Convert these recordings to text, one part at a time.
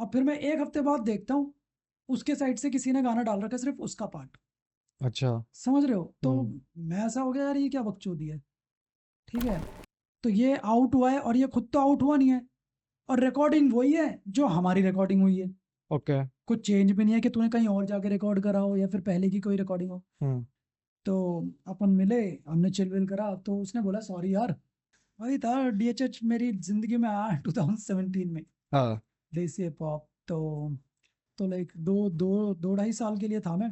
और फिर मैं एक हफ्ते बाद देखता हूँ उसके साइड से किसी ने गाना डाल रखा है, सिर्फ उसका पार्ट। अच्छा। समझ रहे हो? तो हम्म। मैं ऐसा हो गया यार, ये क्या बकचोदी है। ठीक है, तो ये आउट हुआ है और ये खुद तो आउट हुआ नहीं है, और रिकॉर्डिंग वही है जो हमारी रिकॉर्डिंग हुई है। ओके। कुछ चेंज भी नहीं है कि तूने कहीं और जाके रिकॉर्ड करा हो या फिर पहले की कोई रिकॉर्डिंग हो। हम्म। तो अपन मिले, हमने चिलविल करा, तो उसने बोला सॉरी यार, वही था डीएचएच मेरी जिंदगी में आया 2017 में, हाँ। देसी हिप हॉप। तो लाइक दो दो दो ढाई साल के लिए था मैं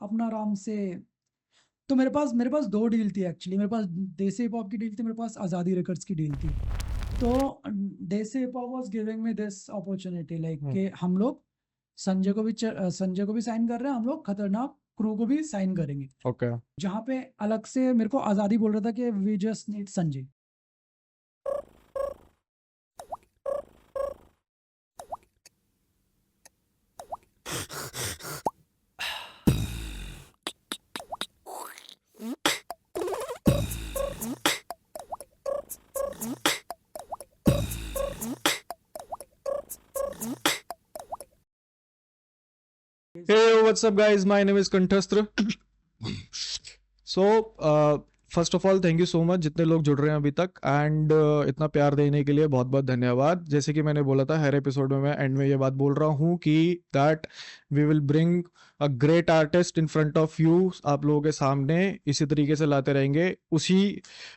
अपना आराम से। तो मेरे पास दो डील थी एक्चुअली, मेरे पास देसी हिप हॉप की डील थी, मेरे पास आज़ादी रिकॉर्ड्स की डील थी। तो desi hip hop was giving me this opportunity like hmm. कि हम लोग संजय को भी साइन कर रहे हैं, हम लोग खतरनाक क्रू को भी साइन करेंगे। ओके। जहाँ पे अलग से मेरे को आज़ादी बोल रहा था कि we just need Sanjay. Hey, what's up, guys? My name is Kanthastra. So, first of all thank you so much जितने लोग जुड़ रहे हैं अभी तक, एंड इतना प्यार देने के लिए बहुत बहुत धन्यवाद। जैसे कि मैंने बोला था, हर एपिसोड में मैं एंड में ये बात बोल रहा हूँ कि that we will bring a great artist in front of you, आप लोगों के सामने इसी तरीके से लाते रहेंगे। उसी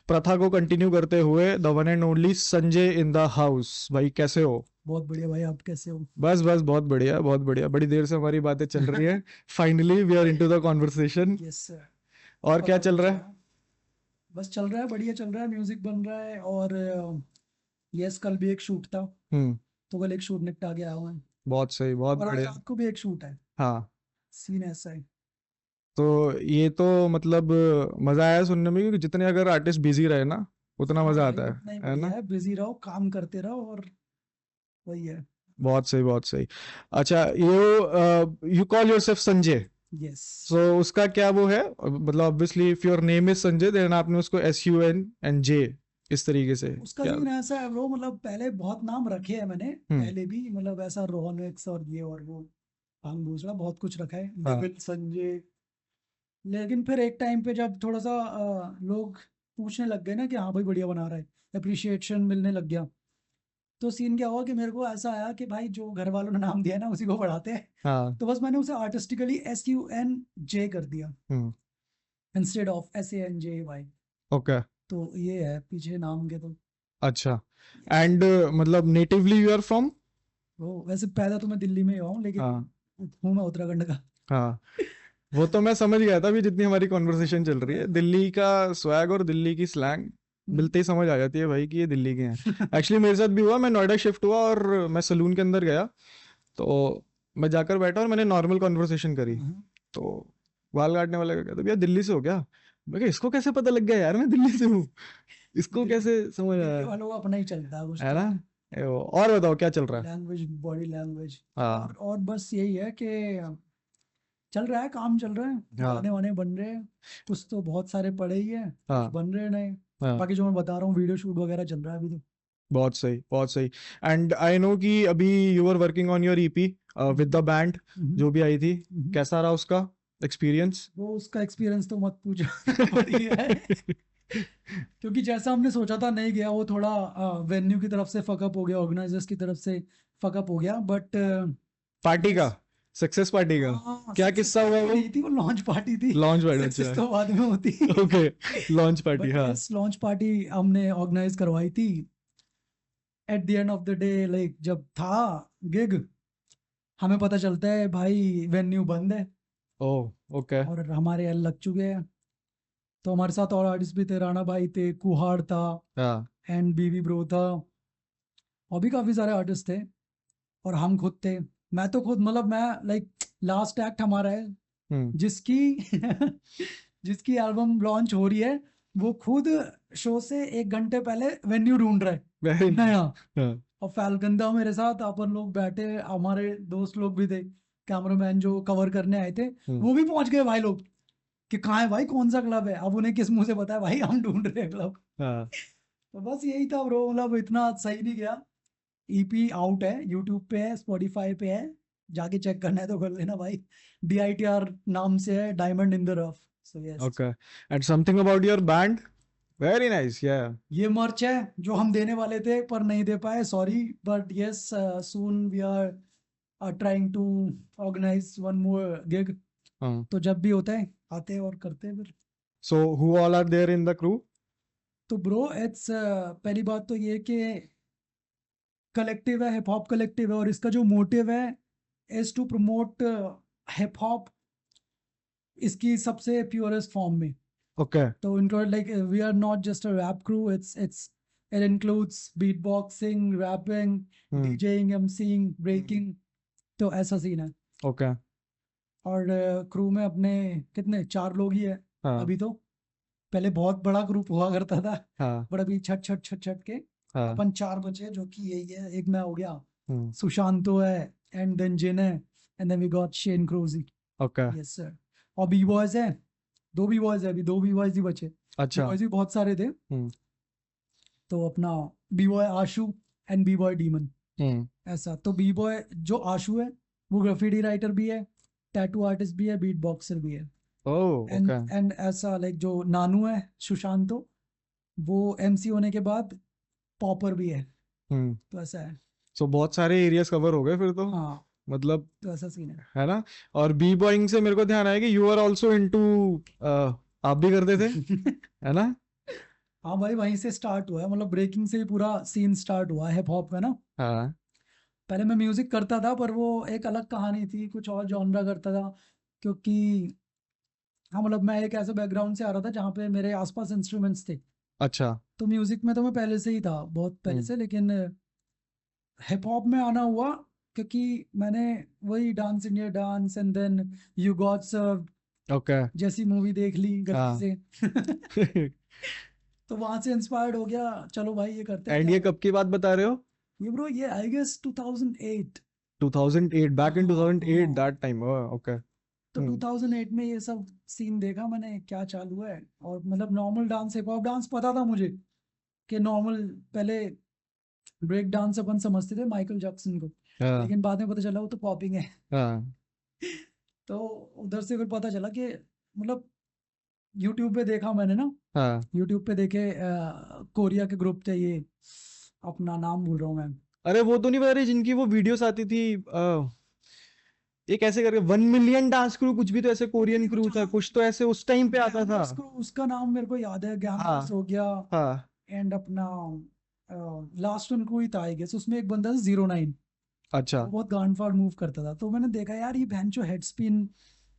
प्रथा को कंटिन्यू करते हुए the one and only Sanjay in the house. भाई कैसे हो? बहुत बढ़िया भाई, आप कैसे हो? बस बस, बहुत बढ़िया बहुत बढ़िया। बड़ी देर से हमारी बातें चल रही है, finally we are into the conversation. Yes sir. और क्या पता भी चल नहीं रहा है? चला। बस चल रहा है, बढ़िया चल रहा है, म्यूजिक बन रहा है। और यस, कल भी एक शूट था, हम्म। तो कल एक शूट निपटा के आया हूँ मैं। बहुत सही, बहुत और आज बढ़िया। रात को भी एक शूट है। हाँ। सीन ऐसा है। तो ये तो मतलब मजा आया सुनने में, क्योंकि जितने अगर आर्टिस्ट बिजी रहे ना, उतना हाँ मजा भाई, आता उतना ही है बढ़िया ना? है, बिजी रहो, काम करते रहो, और वही है। बहुत सही, बहुत सही। अच्छा, you call yourself Sanjay. Yes. So उसका क्या वो है, मतलब obviously if your name is Sanjay, then आपने उसको SUN and J इस तरीके से उसका क्या? सीन ऐसा है ब्रो, मतलब पहले बहुत नाम रखे हैं मैंने, हम्म। पहले भी, मतलब ऐसा रोहनेक्स और ये और वो, हम दूसरा बहुत कुछ रखा है, हाँ। डेविल संजय। लेकिन फिर एक टाइम पे जब थोड़ा सा लोग पूछने लग गए ना कि हाँ भाई बढ़िया बना रहा है, अप्रिशिएशन मिलने लग गया, तो सीन क्या हुआ कि मेरे को ऐसा आया कि भाई जो घर वालों ने नाम दिया है ना उसी को बढ़ाते हैं। हाँ। तो बस मैंने उसे आर्टिस्टिकली SUNJ कर दिया hmm. Instead of SANJY। Okay. तो ये है पीछे नाम के तो। अच्छा। Yes, sir। एंड मतलब नेटिवली यू आर फ्रॉम? वो वैसे पैदा तो मैं दिल्ली में ही हुआ हूँ, लेकिन हाँ। हूँ मैं उत्तराखंड का। हाँ, वो तो मैं समझ गया था। अभी जितनी हमारी कॉन्वर्सेशन चल रही है, दिल्ली का स्वैग और दिल्ली की स्लैंग मिलते ही समझ आ जाती है भाई कि ये दिल्ली के हैं। एक्चुअली मेरे साथ भी हुआ, मैं नोएडा शिफ्ट हुआ और मैं सलून के अंदर गया, तो मैं जाकर बैठा और मैंने नॉर्मल कॉन्वर्सेशन करी। तो बाल काटने वाला का कहता, भैया दिल्ली से हो क्या? मैं कहा, इसको कैसे पता लग गया यार मैं दिल्ली से हूँ? इसको कैसे समझ दिल्ली आया? वालों का अपना ही चलता है कुछ है तो। ना? और बताओ क्या चल रहा है? Language, body language. हाँ। और बस यही है कि चल रहा है, काम चल रहा है, हाँ। गाने वाने बन रहे हैं, कुछ तो बहुत सारे पड़े ही हैं, कुछ हाँ। बन रहे हैं नए। हाँ। बाकी जो मैं बता रहा हूँ, वीडियो शूट वगैरह चल रहा है अभी तो। बहुत सही, बहुत सही। एंड आई नो कि अभी you are working on your EP with the band, hmm, जो भी आई थी। हम्म। कैसा रहा उसका एक्सपीरियंस? वो उसका एक्सपीरियंस तो मत पूछो। बढ़िया है, क्योंकि जैसा हमने सोचा था नहीं गया वो, थोड़ा वेन्यू की तरफ से फकअप हो गया, ऑर्गेनाइजर्स की तरफ से फकअप हो गया, बट पार्टी का, यस। सक्सेस पार्टी का हाँ, क्या सक्सेस किस्सा हुआ पार्टी वो? नहीं थी, वो लॉन्च पार्टी थी। लॉन्च पार्टी, सक्सेस तो अच्छा। बाद में होती। ओके, लॉन्च पार्टी, बट हाँ। यस, लॉन्च पार्टी हमने ऑर्गेनाइज करवाई थी। At the end of the day, like जब था गिग, हमें पता चलता है भाई वेन्यू बंद है, ओह, ओके। और हमारे यहाँ लग चुके हैं। तो हमारे साथ और आर्टिस्ट भी थे, राणा भाई थे, कुहाड़ था, हाँ। एंड बीवी ब्रो था, और भी काफी सारे आर्टिस्ट थे, और हम खुद थे। मैं तो खुद, मतलब मैं लाइक, लास्ट एक्ट हमारा है, हम्म। जिसकी जिसकी एल्बम लॉन्च हो रही है, वो खुद शो से 1 घंटे पहले वेन्यू ढूंढ रहा है वेरी नया। हाँ। और फैल्कन था मेरे साथ, अपन लोग बैठे, हमारे दोस्त लोग भी थे, कैमरामैन जो कवर करने आए थे, हम्म। वो भी पहुंच गए भाई लोग, कि कहाँ है भाई, कौन सा क्लब है। अब उन्हें किस मुंह से बताया भाई हम ढूंढ रहे हैं क्लब। हाँ। तो बस यही था ब्रो, मतलब इतना सही नहीं गया, ईपी आउट है, यूट्यूब पे है, स्पॉटिफाई पे है, जाके चेक करना है तो कर लेना भाई। DITR नाम से है, diamond in the rough. So yes, Okay. And something about your band? Very nice. Yeah. ये मर्च है जो हम देने वाले थे पर नहीं दे पाए, sorry, but yes, soon we are trying to organise one more gig. Uh, तो जब भी होता है आते हैं और करते हैं फिर। so who all are there in the crew? तो ब्रो इट्स पहली बात तो ये कि कलेक्टिव है, हिप हॉप कलेक्टिव है, और इसका जो मोटिव है is to promote hip hop इसकी सबसे प्योरेस्ट फॉर्म में। Okay. तो include like we are not just a rap crew, it includes beat boxing, rapping, Hmm. DJing, MCing, breaking, तो ऐसा सीन है। Okay. और क्रू में अपने कितने 4 लोग ही है हाँ अभी तो। पहले बहुत बड़ा ग्रुप हुआ करता था, हाँ बट अभी छट छट छट छट के हाँ. अपन 4 बचे, जो कि यही है, एक मैं हो गया, Hmm. सुशांतो है, एंड देन जिन है, एंड देन वी गॉट शेन क्रूजी। Okay. Yes sir. और बी बॉयज है, 2 बी बॉयज है अभी, 2 बी बॉयज ही बचे। बी अच्छा. बॉयज भी बहुत सारे थे, Hmm. तो अपना B boy Ashu and B boy Demon, Hmm. ऐसा। तो बी बॉय जो आशु है वो ग्राफिटी राइटर भी है, टैटू आर्टिस्ट भी है, बीट बॉक्सर भी है। Oh, okay. एंड ऐसा लाइक जो नानू है सुशांतो, वो MC होने के बाद पॉपर भी है, Hmm. तो ऐसा है। So बहुत सारे एरियाज कवर हो गए फिर तो, हाँ, मतलब, तो ऐसा सीन है। है ना. और बी बॉइंग से मेरे को ध्यान आया कि यू आर ऑल्सो इनटू, आप भी करते थे, है ना. हाँ भाई, वहीं से स्टार्ट हुआ है, मतलब ब्रेकिंग से ही पूरा सीन स्टार्ट हुआ है हिप हॉप का ना। हाँ. पहले मैं म्यूजिक करता था, पर वो एक अलग कहानी थी, कुछ और जॉनरा करता था, क्योंकि हाँ मतलब मैं एक ऐसे बैकग्राउंड से आ रहा था जहाँ पे मेरे आसपास इंस्ट्रूमेंट्स थे। अच्छा. तो म्यूजिक में तो मैं पहले से ही था, बहुत पहले हम्म. से, लेकिन हिप हॉप में आना हुआ क्योंकि मैंने वही dance India dance and then you got served okay. जैसी मूवी देख ली गलती हाँ. से। तो वहां से इंस्पायर्ड हो गया, चलो भाई ये करते हैं, एंड क्या ये है। कब की बात बता रहे हो? ये ब्रो, ये आई गेस 2008। 2008, बैक इन हाँ 2008, हाँ। That time. ओके. तो हम्म. 2008 में ये सब सीन देखा मैंने, क्या चालू है, और मतलब normal dance, hip hop dance पता था मुझे कि नॉर्मल, पहले ब्रेक डांस अपन समझते थे माइकल जैक्सन को, हाँ लेकिन बाद में पता चला वो तो पॉपिंग है। हाँ तो उधर से फिर पता चला कि मतलब यूट्यूब पे देखा मैंने ना, हाँ. यूट्यूब पे देखे कोरिया के ग्रुप थे ये, अपना नाम भूल रहा हूँ मैं। अरे वो तो नहीं बता रही जिनकी वो वीडियोस आती थी, एक ऐसे करके 1 मिलियन डांस क्रू, कुछ भी तो ऐसे कोरियन क्रू था, कुछ तो ऐसे उस टाइम पे आता था. उसका नाम मेरे को याद है, गैंगर्स हाँ हो गया, हाँ. एंड अपना लास्ट उनको ही था आई गेस, उसमें एक बंदा था 09, अच्छा. वो बहुत गांड फाड़ मूव करता था। तो मैंने देखा यार ये बहन जो हेड स्पिन,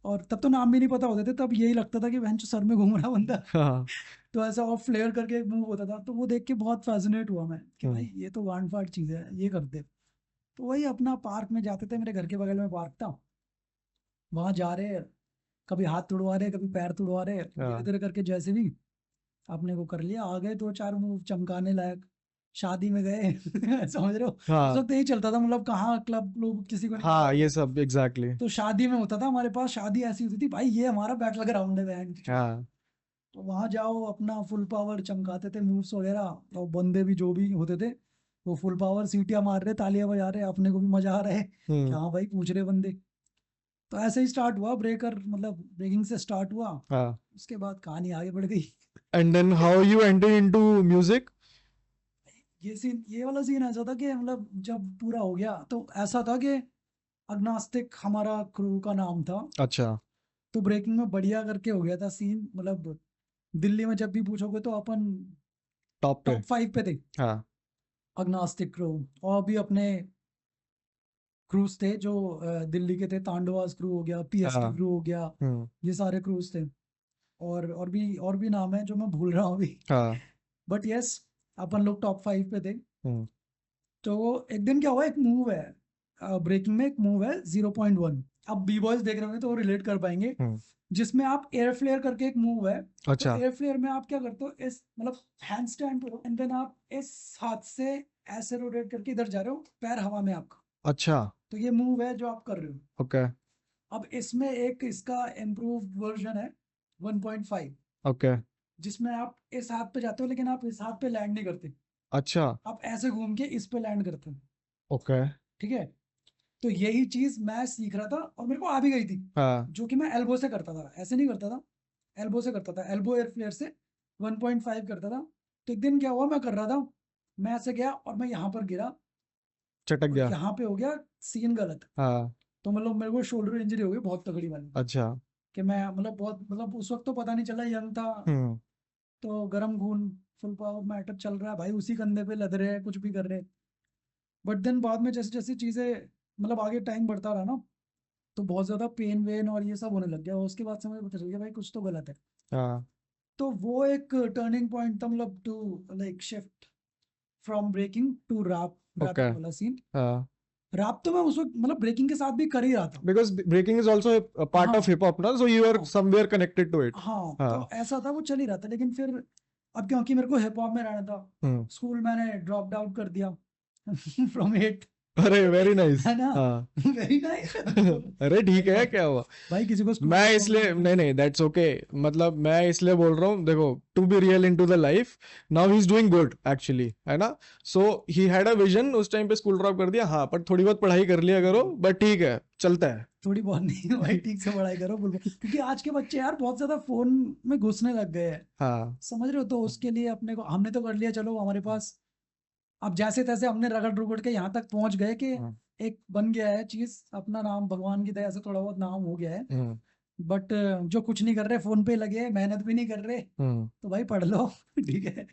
और तब तो नाम भी नहीं पता होते थे, तब यही लगता था कि बहन जो सर में घूम रहा बंदा। हाँ. तो ऐसा ऑफ फ्लेयर करके मूव होता था, तो वो देख के बहुत फैसिनेट हुआ मैं कि हम्म. भाई ये तो गांड फाड़ चीज है, ये करते। तो वही अपना पार्क में जाते थे, मेरे घर के बगल में पार्क था, वहां जा रहे, कभी हाथ तुड़वा रहे, कभी पैर तुड़वा रहे, धीरे हाँ धीरे करके जैसे भी अपने को कर लिया, आ गए 2 4 मूव चमकाने लायक, शादी में गए। समझ रहे हो, उस हाँ वक्त यही चलता था, मतलब कहाँ क्लब क्लूब किसी को नहीं पता हाँ, होता ये था। सब एग्जैक्टली तो शादी में होता था हमारे पास, शादी ऐसी होती थी भाई, ये हमारा बैटल ग्राउंड है बहन की। हाँ. तो वहां जाओ, अपना फुल पावर चमकाते थे मूव्स वगैरह, और बंदे भी जो भी होते थे वो फुल पावर सीटियां मार रहे, तालियां बजा रहे, अपने को भी मजा आ रहा है कि हम्म. हाँ भाई पूछ रहे बंदे। तो ऐसे ही स्टार्ट हुआ ब्रेकर, मतलब ब्रेकिंग से स्टार्ट हुआ, हाँ. उसके बाद कहानी आगे बढ़ गई। And then how you enter into music? ये सीन, ये वाला सीन ऐसा था कि मतलब जब पूरा हो गया तो ऐसा था कि अग्नास्टिक हमारा क्रू का नाम था। अच्छा. तो ब्रेकिंग में बढ़िया करके हो गया था सीन, मतलब दिल्ली में जब भी पूछोगे तो अपन टॉप पे. टॉप 5 पे थे, हाँ अग्नास्टिक क्रू। और भी अपने क्रूज थे जो दिल्ली के थे, तांडवास क्रू हो गया, PST हाँ. क्रू हो गया, हम्म. ये सारे क्रूज थे। और भी नाम है जो मैं भूल रहा हूँ अभी। हाँ. बट यस, अपन लोग टॉप 5 पे थे। हम्म. तो एक दिन क्या हुआ, एक मूव है ब्रेकिंग में, एक मूव है 0.1, अब बी बॉयज देख रहे होंगे तो वो रिलेट कर पाएंगे, हम्म. जिसमें आप एयर फ्लेयर करके एक मूव है। तो अच्छा. एयर फ्लेयर में आप क्या करते हो, इस मतलब हैंड स्टैंड पे हो, एंड देन आप इस हाथ से ऐसे रोटेट करके इधर जा रहे हो, पैर हवा में आपका। अच्छा. तो ये मूव है जो आप कर रहे हो। ओके. अब इसमें एक इसका इम्प्रूव्ड वर्जन है 1.5, ओके. जिसमें आप इस हाथ पे जाते हो, लेकिन आप इस हाथ पे लैंड नहीं करते, अच्छा. आप ऐसे घूम के इस पे लैंड करते हो। ओके। ठीक है। तो यही चीज मैं सीख रहा था और मेरे को आ भी गई थी, हाँ। जो कि मैं एल्बो से करता था, ऐसे नहीं करता था, एल्बो से करता था, एल्बो एयर फ्लेयर से 1.5 करता था। तो एक दिन क्या हुआ, मैं कर रहा था, मैं ऐसे गया और मैं यहाँ पर गिरा चटक और गया। यहाँ पे हो गया सीन गलत। हाँ। तो मतलब मेरे को शोल्डर इंजरी हो गई बहुत तगड़ी वाली, अच्छा। कि मैं मतलब बहुत मतलब उस वक्त तो पता नहीं चला, यंग था, हम्म। तो गर्म खून, फुल पावर मैटर चल रहा है भाई, उसी कंधे पे लद रहे हैं, कुछ भी कर रहे हैं। बट देन बाद में जैसे जैसे चीजें मतलब आगे टाइम बढ़ता रहा ना, तो बहुत ज्यादा पेन वेन और ये सब होने लग गया। उसके बाद से मुझे पता चल गया भाई कुछ तो गलत है। हाँ। तो वो एक टर्निंग पॉइंट था, मतलब to like shift from breaking to rap, okay. Rapping वाला सीन। हाँ। रैप तो मैं उस वक्त मतलब ब्रेकिंग के साथ भी कर ही रहा था। Because breaking is also a part of हाँ hip hop ना, so you are हाँ somewhere connected to it. हाँ, हाँ। तो ऐसा था, वो चल ही रहा था। लेकिन फिर अब क्योंकि मेरे को हिप हॉप में रहना था, हम्म। स्कूल मैंने ड्रॉप आउट कर दिया फ्रॉम 8। अरे वेरी नाइस। है ना, हाँ। Very nice. अरे ठीक सही है, बात है क्या हुआ। भाई, किसी को स्टूडेंट मैं प्रॉब्लम इसलिए होता नहीं है। नहीं, दैट्स ओके। मतलब मैं इसलिए बोल रहा हूँ, देखो, to be real into the life, now he is doing good actually, है ना। So he had a vision, उस टाइम पे स्कूल ड्रॉप कर दिया, हाँ, पर थोड़ी बहुत पढ़ाई कर लिया करो, बट ठीक है, चलता है। थोड़ी बहुत नहीं भाई, ठीक से पढ़ाई करो बिल्कुल, क्योंकि आज के बच्चे यार बहुत ज्यादा फोन में घुसने लग गए हैं, हाँ। समझ रहे हो। तो उसके लिए अपने को, हमने तो कर लिया, चलो हमारे पास अब जैसे तैसे हमने रगड़ रुगड़ के यहाँ तक पहुंच गए कि हम्म। एक बन गया है चीज, अपना नाम भगवान की दया से थोड़ा बहुत नाम हो गया है। हम्म। बट जो कुछ नहीं कर रहे, फोन पे लगे हैं, मेहनत भी नहीं कर रहे, हम्म। तो भाई पढ़ लो ठीक है।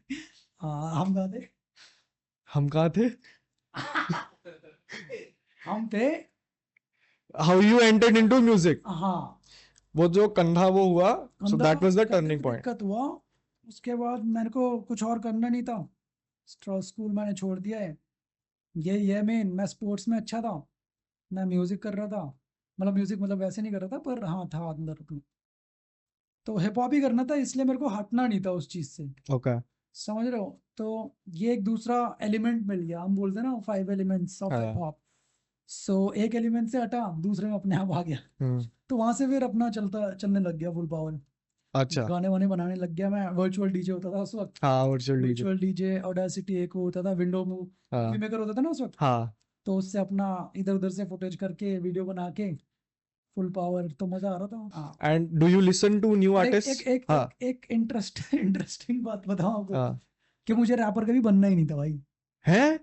हाँ हम गा दे हम कहाँ थे। हम थे। How you entered into music, हाँ, वो जो कंधा वो हुआ, सो कंधा दैट वाज द कंधे टर्निंग में पॉइंट। दिक्कत हुआ। उसके बाद मेरे को कुछ और करना नहीं था, स्कूल मैंने छोड़ दिया है। यही है मेन, मैं स्पोर्ट्स में अच्छा था, मैं म्यूजिक कर रहा था, मतलब म्यूजिक मतलब वैसे नहीं कर रहा था, पर हाँ था अंदर अपने। तो हिप हॉप ही करना था, इसलिए मेरे को हटना नहीं था उस चीज से, ओके। समझ रहे हो। तो ये एक दूसरा एलिमेंट मिल गया, हम बोलते हैं ना 5 एलिमेंट्स ऑफ हिप हाँ। हॉप। सो एक एलिमेंट से हटा, दूसरे में अपने आप आ गया। हम्म। तो वहां से फिर अपना चलने लग गया फुल पावर, अच्छा। गाने वाने बनाने लग गया मैं। वर्चुअल डीजे होता था उस वक्त, हाँ, virtual DJ. Virtual DJ, audacity एक होता था, विंडो मूवी हाँ। मेकर होता था ना उस वक्त। हाँ। तो उससे अपना इधर उधर से फुटेज करके वीडियो बना के फुल पावर, तो मजा आ रहा था। हाँ, and do you listen to new और एक एक आर्टिस्ट। एक हाँ। एक एक इंटरेस्टिंग बात बताऊं आपको, हाँ। कि मुझे रैपर कभी बनना ही नहीं था भाई। है।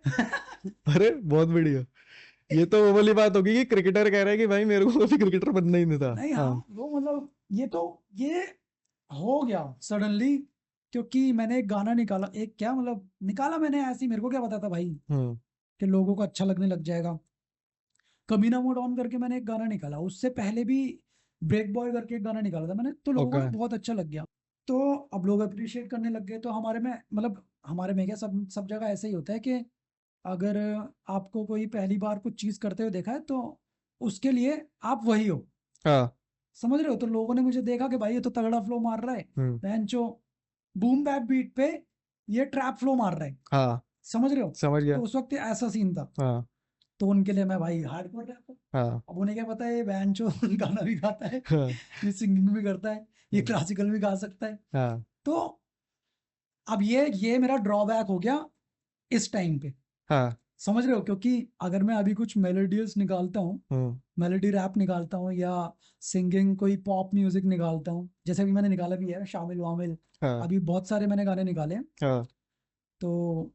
अरे बहुत बढ़िया। ये तो वो वाली बात होगी कि क्रिकेटर कह रहा है कि भाई मेरे को कभी क्रिकेटर बनना ही नहीं था। नहीं, हाँ, हाँ। वो मतलब ये हो गया सडनली, क्योंकि मैंने एक गाना निकाला, एक क्या मतलब निकाला मैंने ऐसे ही, मेरे को क्या पता था भाई हम्म। कि लोगों को अच्छा लगने लग जाएगा। कमीना मोड ऑन करके मैंने एक गाना निकाला, उससे पहले भी ब्रेक बॉय करके एक गाना निकाला था मैंने, तो लोगों को ओके। ना बहुत अच्छा लग गया। तो अब लोग अप्रिशिएट करने लग गए। तो हमारे में मतलब हमारे में क्या, सब सब जगह ऐसे ही होता है कि अगर आपको कोई पहली बार कुछ चीज करते हुए देखा है, तो उसके लिए आप वही हो, हाँ। समझ रहे हो। तो लोगों ने मुझे देखा कि भाई ये तो तगड़ा फ्लो मार रहा है, हम्म। बेंचो बूम बैप बीट पे ये ट्रैप फ्लो मार रहा है, हाँ, समझ रहे हो। समझ गया। तो उस वक्त ऐसा सीन था। हाँ। तो उनके लिए मैं भाई हार्डकोर रैपर। हाँ। अब उन्हें क्या पता है, ये बेंचो गाना भी गाता है, हाँ। ये सिंगिंग भी करता है, ये हम्म। क्लासिकल भी गा सकता है। हाँ। तो अब ये मेरा ड्रॉबैक हो गया इस टाइम पे, हाँ। समझ रहे हो। क्योंकि अगर मैं अभी कुछ मेलोडियस निकालता हूँ, हम्म। मेलोडी रैप निकालता हूँ, या सिंगिंग कोई पॉप म्यूजिक निकालता हूँ, जैसे अभी मैंने निकाला भी है शामिल वामिल, हाँ। अभी बहुत सारे मैंने गाने निकाले हैं। हाँ। तो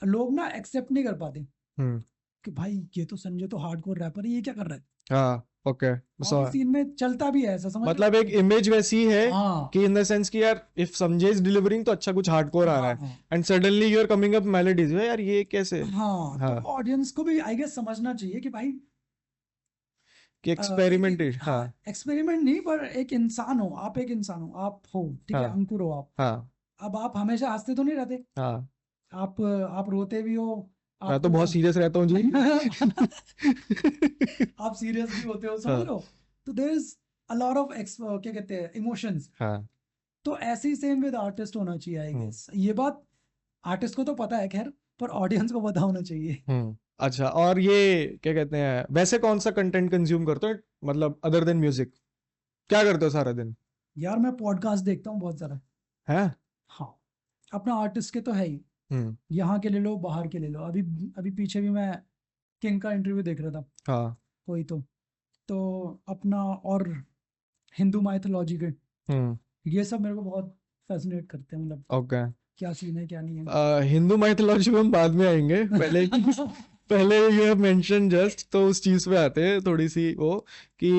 लोग ना एक्सेप्ट नहीं कर पाते हम्म। कि भाई ये तो संजय तो हार्डकोर रैपर है, ये क्या कर रहा है। हाँ। ओके। और इस सीन में चलता भी है ऐसा, समझ रहे मतलब एक हो। इमेज वैसी है हाँ कि इन द सेंस कि यार इफ संजय इज डिलीवरिंग तो अच्छा कुछ हार्डकोर आ रहा हाँ है, हाँ and suddenly you are coming up melodies, यार ये कैसे। हाँ, तो हाँ। ऑडियंस को भी आई गेस समझना चाहिए कि भाई कि एक्सपेरिमेंटेड। हाँ। हाँ, एक्सपेरिमेंट नहीं, पर एक इंसान हो, आप एक इंसान हो, आप हो, ठीक है, हाँ। अंकुर हो आप। हाँ। अब आप हमेशा हंसते तो नहीं रहते, हाँ। आप रोते भी हो, मैं तो आपको बहुत सीरियस रहता हूँ जी। आप सीरियस भी होते हो, समझ हाँ। रहे हो। तो there is a lot of क्या कहते हैं, इमोशंस। हाँ। तो ऐसे ही सेम विद आर्टिस्ट होना चाहिए आई हम्म। गेस। ये बात आर्टिस्ट को तो पता है खैर, पर ऑडियंस को पता होना चाहिए। हम्म। अच्छा, और ये क्या कहते हैं, वैसे कौन सा कंटेंट कंज्यूम करते हो, मतलब अदर देन म्यूजिक, क्या करते हो सारा दिन। यार मैं पॉडकास्ट देखता हूँ बहुत ज्यादा। है। हाँ, अपना आर्टिस्ट के तो है ही, हम्म। यहाँ के ले लो, बाहर के ले लो। अभी अभी पीछे भी मैं किंग का इंटरव्यू देख रहा था हाँ। कोई तो अपना और हिंदू माइथोलॉजी के ये सब मेरे को बहुत फैसिनेट करते हैं, मतलब ओके। क्या सीन है क्या नहीं है। हिंदू माइथोलॉजी में हम बाद में आएंगे, पहले पहले यू हैव मेंशन जस्ट, तो उस चीज पे आते हैं थोड़ी सी वो कि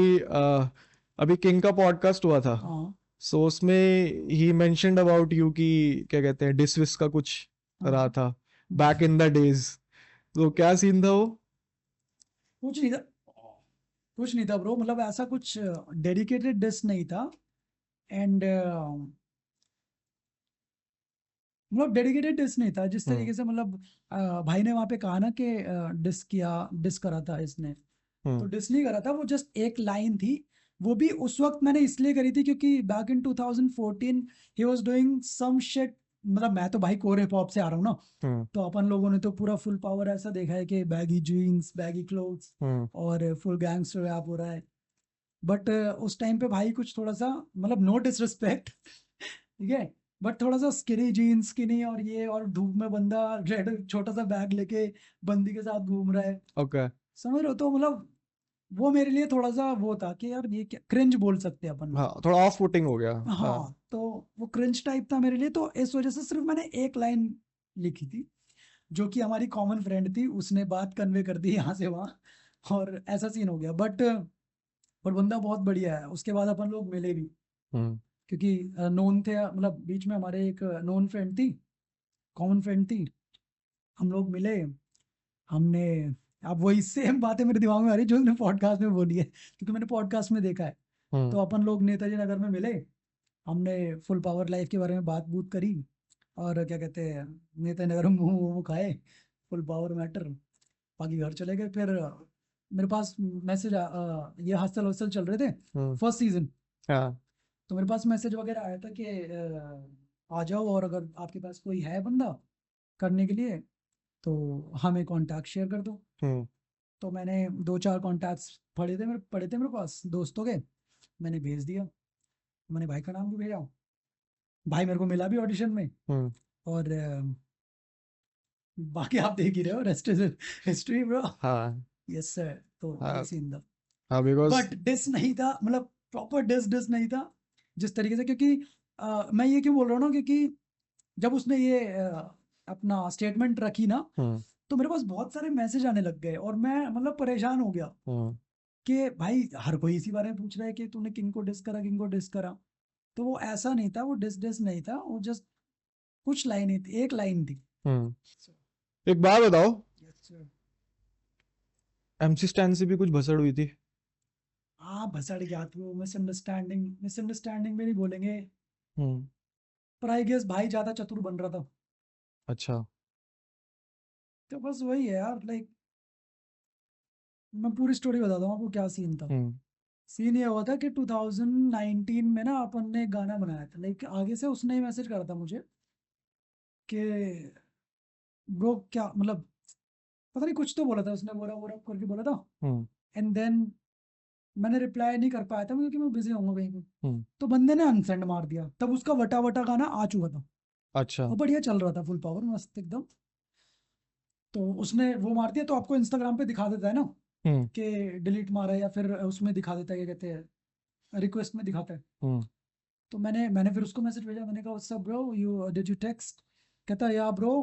अभी किंग का पॉडकास्ट हुआ था, हाँ सो उसमें ही मेंशन्ड अबाउट यू कि क्या कहते हैं डिसविस का कुछ रहा हाँ। था बैक इन द डेज, तो क्या सीन था वो? कुछ नहीं था, कुछ नहीं था ब्रो, मतलब ऐसा कुछ डेडिकेटेड डिस नहीं था। एंड मतलब डेडिकेटेड डिस नहीं था जिस हम्म। तरीके से, मतलब भाई ने वहां पे कहा ना कि डिस करा था इसने, तो हम्म। डिस नहीं करा था, वो जस्ट एक लाइन थी। वो भी उस वक्त मैंने इसलिए करी थी क्योंकि back in 2014 he was doing some shit. मतलब मैं तो भाई कोर हिप हॉप से आ रहा हूँ ना, हम्म। तो अपन लोगों ने तो पूरा फुल पावर ऐसा देखा है कि बैगी जीन्स, बैगी क्लोथ्स हम्म। और फुल गैंगस्टर रैप हो रहा है। बट उस टाइम पे भाई कुछ थोड़ा सा, मतलब नो डिसरिस्पेक्ट ठीक है, बट थोड़ा सा स्किनी जीन्स, स्किनी और ये, और धूप में बंदा रेड छोटा सा बैग लेके बंदी के साथ घूम रहा है, ओके। समझ रहे हो? तो मतलब वो मेरे लिए थोड़ा सा वो था कि यार ये क्या, क्रिंज बोल सकते हैं अपन लोग। हाँ, थोड़ा ऑफ फुटिंग हो गया। हाँ। हाँ, तो वो क्रिंज टाइप था मेरे लिए, तो इस वजह से सिर्फ मैंने एक लाइन लिखी थी, जो कि हमारी कॉमन फ्रेंड थी, उसने बात कन्वे कर दी यहाँ से वहाँ, और ऐसा सीन हो गया। बट बंदा बहुत बढ़िया है, उसके बाद अपन लोग मिले भी, हम्म। क्योंकि नोन थे, मतलब बीच में हमारे एक नोन फ्रेंड थी, कॉमन फ्रेंड थी, हम लोग मिले, हमने, अब वही सेम बातें मेरे दिमाग में आ रही जो मैंने पॉडकास्ट में बोली है, क्योंकि मैंने पॉडकास्ट में देखा है। हम्म। तो अपन लोग नेताजी नगर में मिले, हमने फुल पावर लाइफ के बारे में बात बूत करी, और क्या कहते हैं, नेताजी नगर में मुँह खाए, फुल पावर मैटर, बाकी घर चले गए। फिर मेरे पास मैसेज, ये हॉस्टल हॉस्टल चल रहे थे हम्म। फर्स्ट सीजन, हाँ। तो मेरे पास मैसेज वगैरह आया था कि आ जाओ, और अगर आपके पास कोई है बंदा करने के लिए तो हमें कॉन्टैक्ट शेयर कर दो। हम्म। तो मैंने दो चार कॉन्टैक्ट्स पड़े थे मेरे पास दोस्तों के, मैंने भेज दिया, मैंने भाई का नाम भी भेजा, भाई मेरे को मिला भी ऑडिशन में। हम्म। और बाकी आप देख ही रहे हो, रेस्ट इज हिस्ट्री ब्रो। हाँ। यस सर, तो ये हाँ। सीन था। हाँ, बिकॉज बट डिस नहीं था, मतलब प्रॉपर डिस डिस नहीं था जिस तरीके से, क्योंकि मैं ये क्यों बोल रहा हूँ ना, क्योंकि जब उसने ये अपना स्टेटमेंट रखी ना, हम्म। तो मेरे पास बहुत सारे मैसेज आने लग गए, और मैं मतलब परेशान हो गया हम्म। कि भाई हर कोई इसी बारे में पूछ रहा है कि तूने किंग को डिस करा, किंग को डिस करा। तो वो ऐसा नहीं था, वो डिस डिस नहीं था, वो जस्ट कुछ लाइन थी, एक लाइन थी। हम्म। एक बात बताओ, यस सर। एमसी स्टैन से भी कुछ भसड़ हुई थी? हाँ भसड़ गया, तो मिसअंडरस्टैंडिंग, मिसअंडरस्टैंडिंग में नहीं बोलेंगे, हम्म। पर आई गेस भाई ज्यादा चतुर बन रहा था। अच्छा। तो बस वही है यार, लाइक मैं पूरी स्टोरी बताता हूँ आपको क्या सीन था। हम्म। सीन ये हुआ था कि 2019 में ना अपन ने एक गाना बनाया था, लाइक आगे से उसने ही मैसेज करा था मुझे कि ब्रो क्या, मतलब पता नहीं कुछ तो बोला था उसने, बोरा बोरा करके बोला था। हम्म। एंड देन मैंने रिप्लाई नहीं कर पाया था क्योंकि मैं बिजी होऊंगा कहीं पे, हम्म। तो बंदे ने अनसेंड मार दिया, तब उसका वटा वटा गाना आ चुका था, अच्छा। और बढ़िया चल रहा था, फुल पावर मस्त एकदम। तो उसने वो मार दिया, तो आपको इंस्टाग्राम पे दिखा देता है ना हम्म। कि डिलीट मारा है, या फिर उसमें दिखा देता है, क्या कहते हैं, रिक्वेस्ट में दिखाता है। हम्म। तो मैंने फिर उसको मैसेज भेजा, मैंने कहा what's up bro, you did you text? कहता या ब्रो,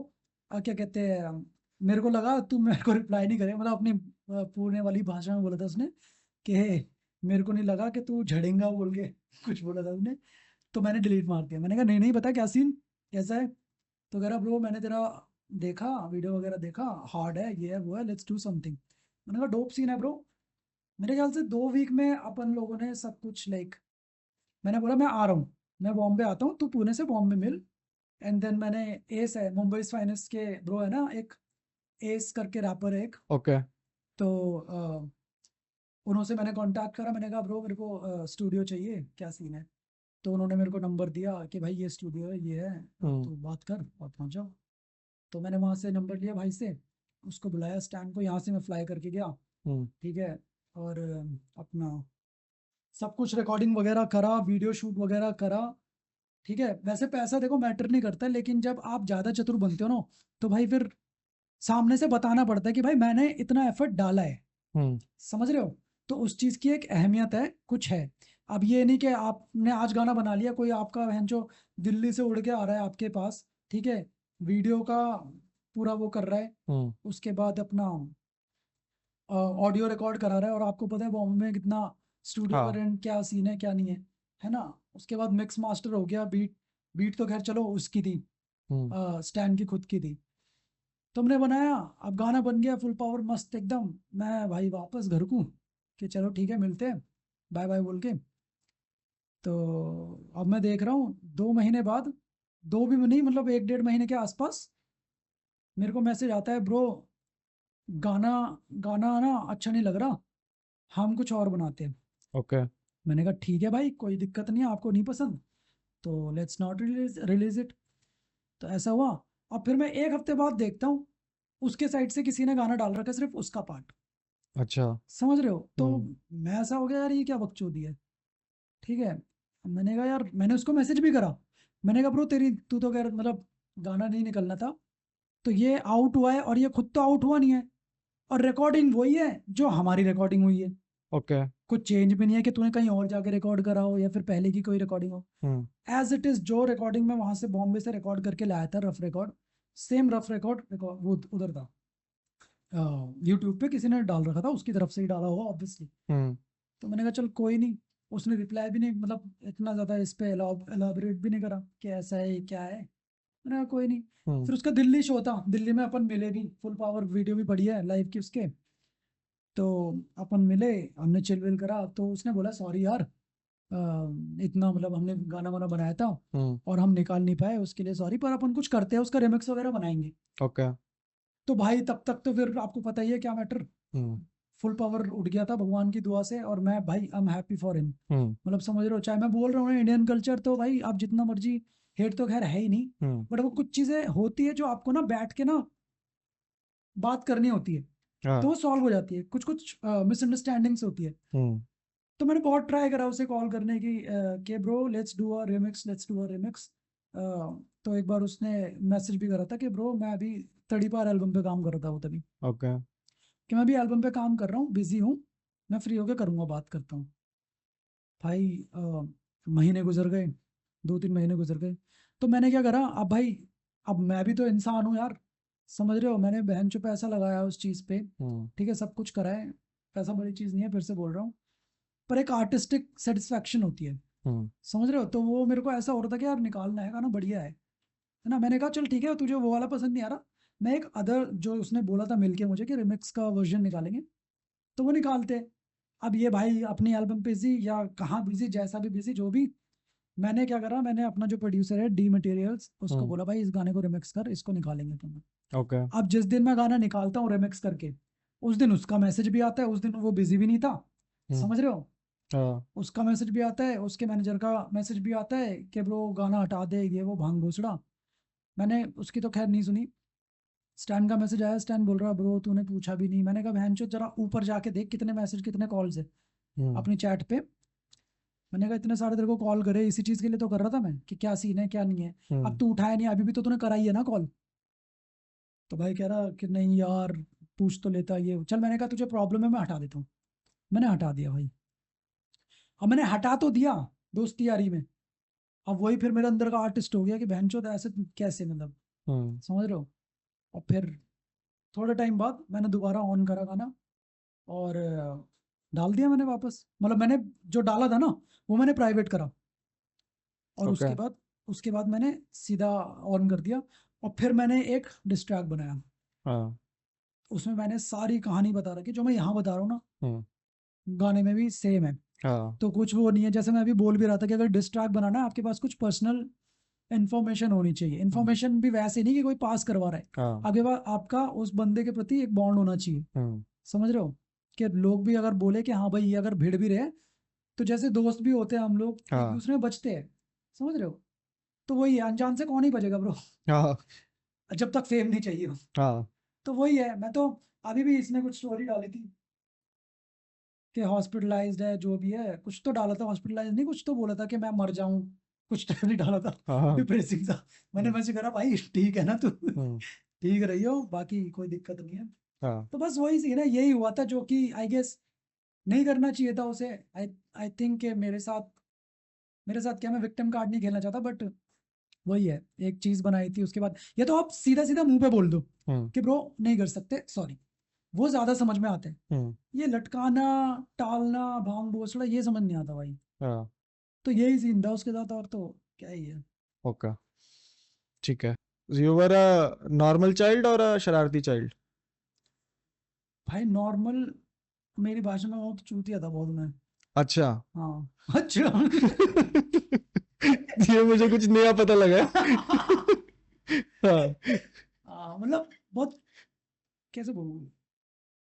क्या कहते हैं, मेरे को लगा तू मेरे को रिप्लाई नहीं करे, मतलब अपनी पुणे वाली भाषा में बोला था उसने कि "हे, मेरे को नहीं लगा कि तू झड़ेंगा बोल के कुछ बोला था उसने। तो मैंने डिलीट मार दिया, मैंने कहा नहीं नहीं, पता क्या सीन कैसा है? तो कह रहा ब्रो मैंने तेरा देखा, वीडियो वगैरह देखा, हार्ड है, ये है वो है, लेट्स डू समथिंग। मैंने कहा डोप सीन है ब्रो। मेरे ख्याल से 2 वीक में अपन लोगों ने सब कुछ, लाइक मैंने बोला मैं आ रहा हूँ, मैं बॉम्बे आता हूँ, तू पुणे से बॉम्बे मिल। एंड देन मैंने, एस है मुंबई फाइनेंस के ब्रो है ना एक, एस करके रैपर है एक, ओके। तो उन्होंने मैंने कांटेक्ट करा, मैंने कहा ब्रो मेरे को स्टूडियो चाहिए, क्या सीन है? तो उन्होंने मेरे को नंबर दिया कि भाई ये स्टूडियो है, ये है, हम्म। तो बात कर और पहुँच जाओ। तो मैंने वहाँ से नंबर लिया भाई से, उसको बुलाया स्टैंड को, यहाँ से मैं फ्लाई करके गया, हम्म। ठीक है, और अपना सब कुछ रिकॉर्डिंग वगैरह करा, वीडियो शूट वगैरह करा, ठीक है। वैसे पैसा देखो मैटर नहीं करता, लेकिन जब आप ज़्यादा चतुर बनते हो ना, तो भाई फिर सामने से बताना पड़ता है कि भाई मैंने इतना एफर्ट डाला है, हम्म समझ रहे हो? तो उस चीज की एक अहमियत है, कुछ है। अब ये नहीं कि आपने आज गाना बना लिया, कोई आपका बहन जो दिल्ली से उड़ के आ रहा है आपके पास, ठीक है, वीडियो का पूरा वो कर रहा है, हम्म उसके बाद अपना ऑडियो रिकॉर्ड करा रहा है, और आपको पता है बॉम्बे में कितना स्टूडियो का हाँ रेंट, क्या सीन है क्या नहीं है ना? उसके बाद मिक्स मास्टर हो गया, बीट बीट तो खैर चलो उसकी थी, हम्म स्टैन की खुद की थी। तुमने बनाया, अब गाना बन गया फुल पावर मस्त एकदम। मैं भाई वापस घर को कि चलो ठीक है मिलते हैं, बाय बाय बोल के। तो अब मैं देख रहा हूँ 2 महीने बाद, दो भी नहीं मतलब 1 डेढ़ महीने के आसपास, मेरे को मैसेज आता है, ब्रो गाना गाना ना अच्छा नहीं लग रहा, हम कुछ और बनाते हैं। ओके मैंने कहा ठीक है भाई, कोई दिक्कत नहीं है, आपको नहीं पसंद तो let's not release release it. तो ऐसा हुआ। अब फिर मैं 1 हफ्ते बाद देखता हूँ उसके साइड से किसी ने गाना डाल रखा है, सिर्फ उसका पार्ट, अच्छा समझ रहे हो? तो हम्म मैं ऐसा हो गया यार, ये क्या बकचोदी है, ठीक है। मैंने कहा यार, मैंने उसको मैसेज भी करा, मैंने कहा ब्रो तेरी तू तो कह रहा मतलब गाना नहीं निकलना था, तो ये आउट हुआ है और ये खुद तो आउट हुआ नहीं है, और रिकॉर्डिंग वही है जो हमारी रिकॉर्डिंग हुई है, ओके कुछ चेंज भी नहीं है कि तूने कहीं और जाके रिकॉर्ड करा हो या फिर पहले की कोई रिकॉर्डिंग हो। हम्म एज इट इज जो रिकॉर्डिंग में वहां से बॉम्बे से रिकॉर्ड करके लाया था, rough record, same rough record वो उधर था, यूट्यूब पे किसी ने डाल रखा था, उसकी तरफ से ही डाला होगा ऑब्वियसली। हम्म तो मैंने कहा चल कोई नहीं, उसने रिप्लाई भी नहीं, मतलब इतना ज़्यादा इस पे एलाबरेट भी नहीं करा कि ऐसा है क्या है। मैंने कहा कोई नहीं। हम्म फिर उसका दिल्ली शो था, दिल्ली में अपन मिले भी, फुल पावर वीडियो भी बढ़िया है लाइव की उसके। तो अपन मिले, हमने चिल विल करा, तो उसने बोला सॉरी यार, इतना मतलब हमने गाना वाना बनाया था हम्म और हम निकाल नहीं पाए, उसके लिए सॉरी, पर अपन कुछ करते हैं, उसका रिमिक्स वगैरह बनाएंगे। ओके तो भाई तब तक तो फिर आपको पता ही है क्या मैटर, हम्म फुल पावर उठ गया था भगवान की दुआ से, और मैं भाई I am happy for him. Hmm मतलब समझ रहे हो, चाहे मैं बोल रहा हूँ इंडियन कल्चर तो भाई आप जितना मर्जी, हेट तो खैर है ही नहीं, हम्म बट वो कुछ चीजें होती है जो आपको ना बैठ के ना बात करनी होती है, तो हाँ वो सॉल्व हो जाती है, कुछ कुछ मिसअंडरस्टैंडिंग्स होती है। हम्म तो मैंने बहुत ट्राई करा उसे कॉल करने की, कि bro let's do a remix, let's do a remix. तो एक बार उसने मैसेज भी करा था कि ब्रो मैं अभी तड़ीपार एल्बम पे काम कर रहा था वो तभी, ओके कि मैं अभी एल्बम पे काम कर रहा हूँ, बिजी हूँ, मैं फ्री होके करूँगा, बात करता हूँ। भाई महीने गुजर गए, 2 3 महीने गुजर गए। तो मैंने क्या करा, अब भाई अब मैं भी तो इंसान हूँ यार, समझ रहे हो, मैंने बहन चो पैसा लगाया उस चीज़ पे, हम्म ठीक है, सब कुछ करा है, पैसा बड़ी चीज़ नहीं है, फिर से बोल रहा हूँ, पर एक आर्टिस्टिक सेटिस्फैक्शन होती है, हम्म समझ रहे हो? तो वो मेरे को ऐसा हो रहा था कि यार निकालना है गाना, बढ़िया है ना? मैंने कहा चल ठीक है, तुझे वो वाला पसंद नहीं आ रहा, मैं एक अदर जो उसने बोला था मिलके मुझे कि रिमिक्स का वर्जन निकालेंगे, तो वो निकालते। अब ये भाई अपनी एल्बम पे बिजी या कहाँ बिजी, जैसा भी बिजी जो भी, मैंने क्या करा, मैंने अपना जो प्रोड्यूसर है डी मटेरियल्स, उसको हम्म बोला भाई इस गाने को रिमिक्स कर, इसको निकालेंगे तुम। ओके अब जिस दिन मैं गाना निकालता हूँ रिमिक्स करके, उस दिन उसका मैसेज भी आता है, उस दिन वो बिजी भी नहीं था, हम्म समझ रहे हो? हाँ उसका मैसेज भी आता है, उसके मैनेजर का मैसेज भी आता है कि ब्रो गाना हटा दे, ये वो भांग घोसड़ा। मैंने उसकी तो खैर नहीं सुनी। स्टैन का मैसेज आया, स्टैन बोल रहा ब्रो तूने पूछा भी नहीं। मैंने कहा बहन चो जरा ऊपर जाके देख कितने मैसेज कितने कॉल्स है हम्म अपनी चैट पे। मैंने कहा इतने सारे तेरे को कॉल करे, इसी चीज़ के लिए तो कर रहा था मैं कि क्या सीन है क्या नहीं है। अब हम्म तू उठाया नहीं, अभी भी तो तूने कराई है ना कॉल। तो भाई कह रहा कि नहीं यार, पूछ तो लेता ये, चल मैंने कहा तुझे प्रॉब्लम है मैं हटा देता हूँ। मैंने हटा दिया भाई। अब मैंने हटा तो दिया दोस्ती यारी में, अब वही फिर मेरे अंदर का आर्टिस्ट हो गया कि बहन चो ऐसे कैसे, मतलब हम्म समझ रहे हो? और फिर थोड़े टाइम बाद मैंने दोबारा ऑन करा गाना, और डाल दिया मैंने वापस, मतलब मैंने जो डाला था ना वो मैंने प्राइवेट करा, और ओके उसके बाद मैंने सीधा ऑन कर दिया, और फिर मैंने एक डिस्ट्रैक्ट बनाया, हाँ उसमें मैंने सारी कहानी बता रखी जो मैं यहाँ बता रहा हूँ ना, हम्म गाने में भी सेम है। हाँ तो कुछ वो नहीं है, जैसे मैं अभी बोल भी रहा था कि अगर डिस्ट्रैक्ट बनाना है आपके पास कुछ पर्सनल इन्फॉर्मेशन होनी चाहिए, हम्म इन्फॉर्मेशन भी वैसे नहीं कि कोई पास करवा रहा है, हाँ आपके पास आपका उस बंदे के प्रति एक बॉन्ड होना चाहिए, हम्म समझ रहे हो? कि लोग भी अगर बोले कि हाँ भाई ये अगर भिड़ भी रहे, तो जैसे दोस्त भी होते हैं हम लोग एक हाँ दूसरे में बचते हैं, समझ रहे हो? तो वही है, अनजान से कौन ही बचेगा ब्रो, हाँ जब तक फेम नहीं चाहिए हो। हाँ तो वही है, मैं तो अभी भी इसने कुछ स्टोरी डाली थी कि हॉस्पिटलाइज्ड है, जो भी है कुछ तो डाला था, हॉस्पिटलाइज नहीं, कुछ तो बोला था कि मैं मर जाऊं, कुछ तो नहीं डाला था, हाँ डिप्रेसिंग सा। मैंने हम्म वैसे करा भाई ठीक है ना तू, हम्म ठीक रही हो, बाकी कोई दिक्कत नहीं है। हाँ तो बस वही सीन है, यही हुआ था जो कि आई गेस नहीं करना चाहिए था उसे। आई आई थिंक कि मेरे साथ क्या, मैं विक्टिम कार्ड नहीं खेलना चाहता, बट वही है, एक चीज बनाई थी उसके बाद। ये तो आप सीधा सीधा मुंह पे बोल दो हम्म कि ब्रो नहीं कर सकते, सॉरी, वो ज्यादा समझ में आते हैं। हम्म ये लटकाना, टालना, भांग भोसड़ा, ये समझ नहीं आता भाई। हाँ तो यही सीन था उसके साथ, और तो क्या ही है। ओके ठीक है। You were a normal child और अ शरारती चाइल्ड? भाई नॉर्मल, मेरी भाषा में वो तो चूतिया था बहुत मैं। अच्छा। हाँ अच्छा। ये मुझे कुछ नया पता लगा है। हाँ हाँ, मतलब बहुत, कैसे बोलूँ,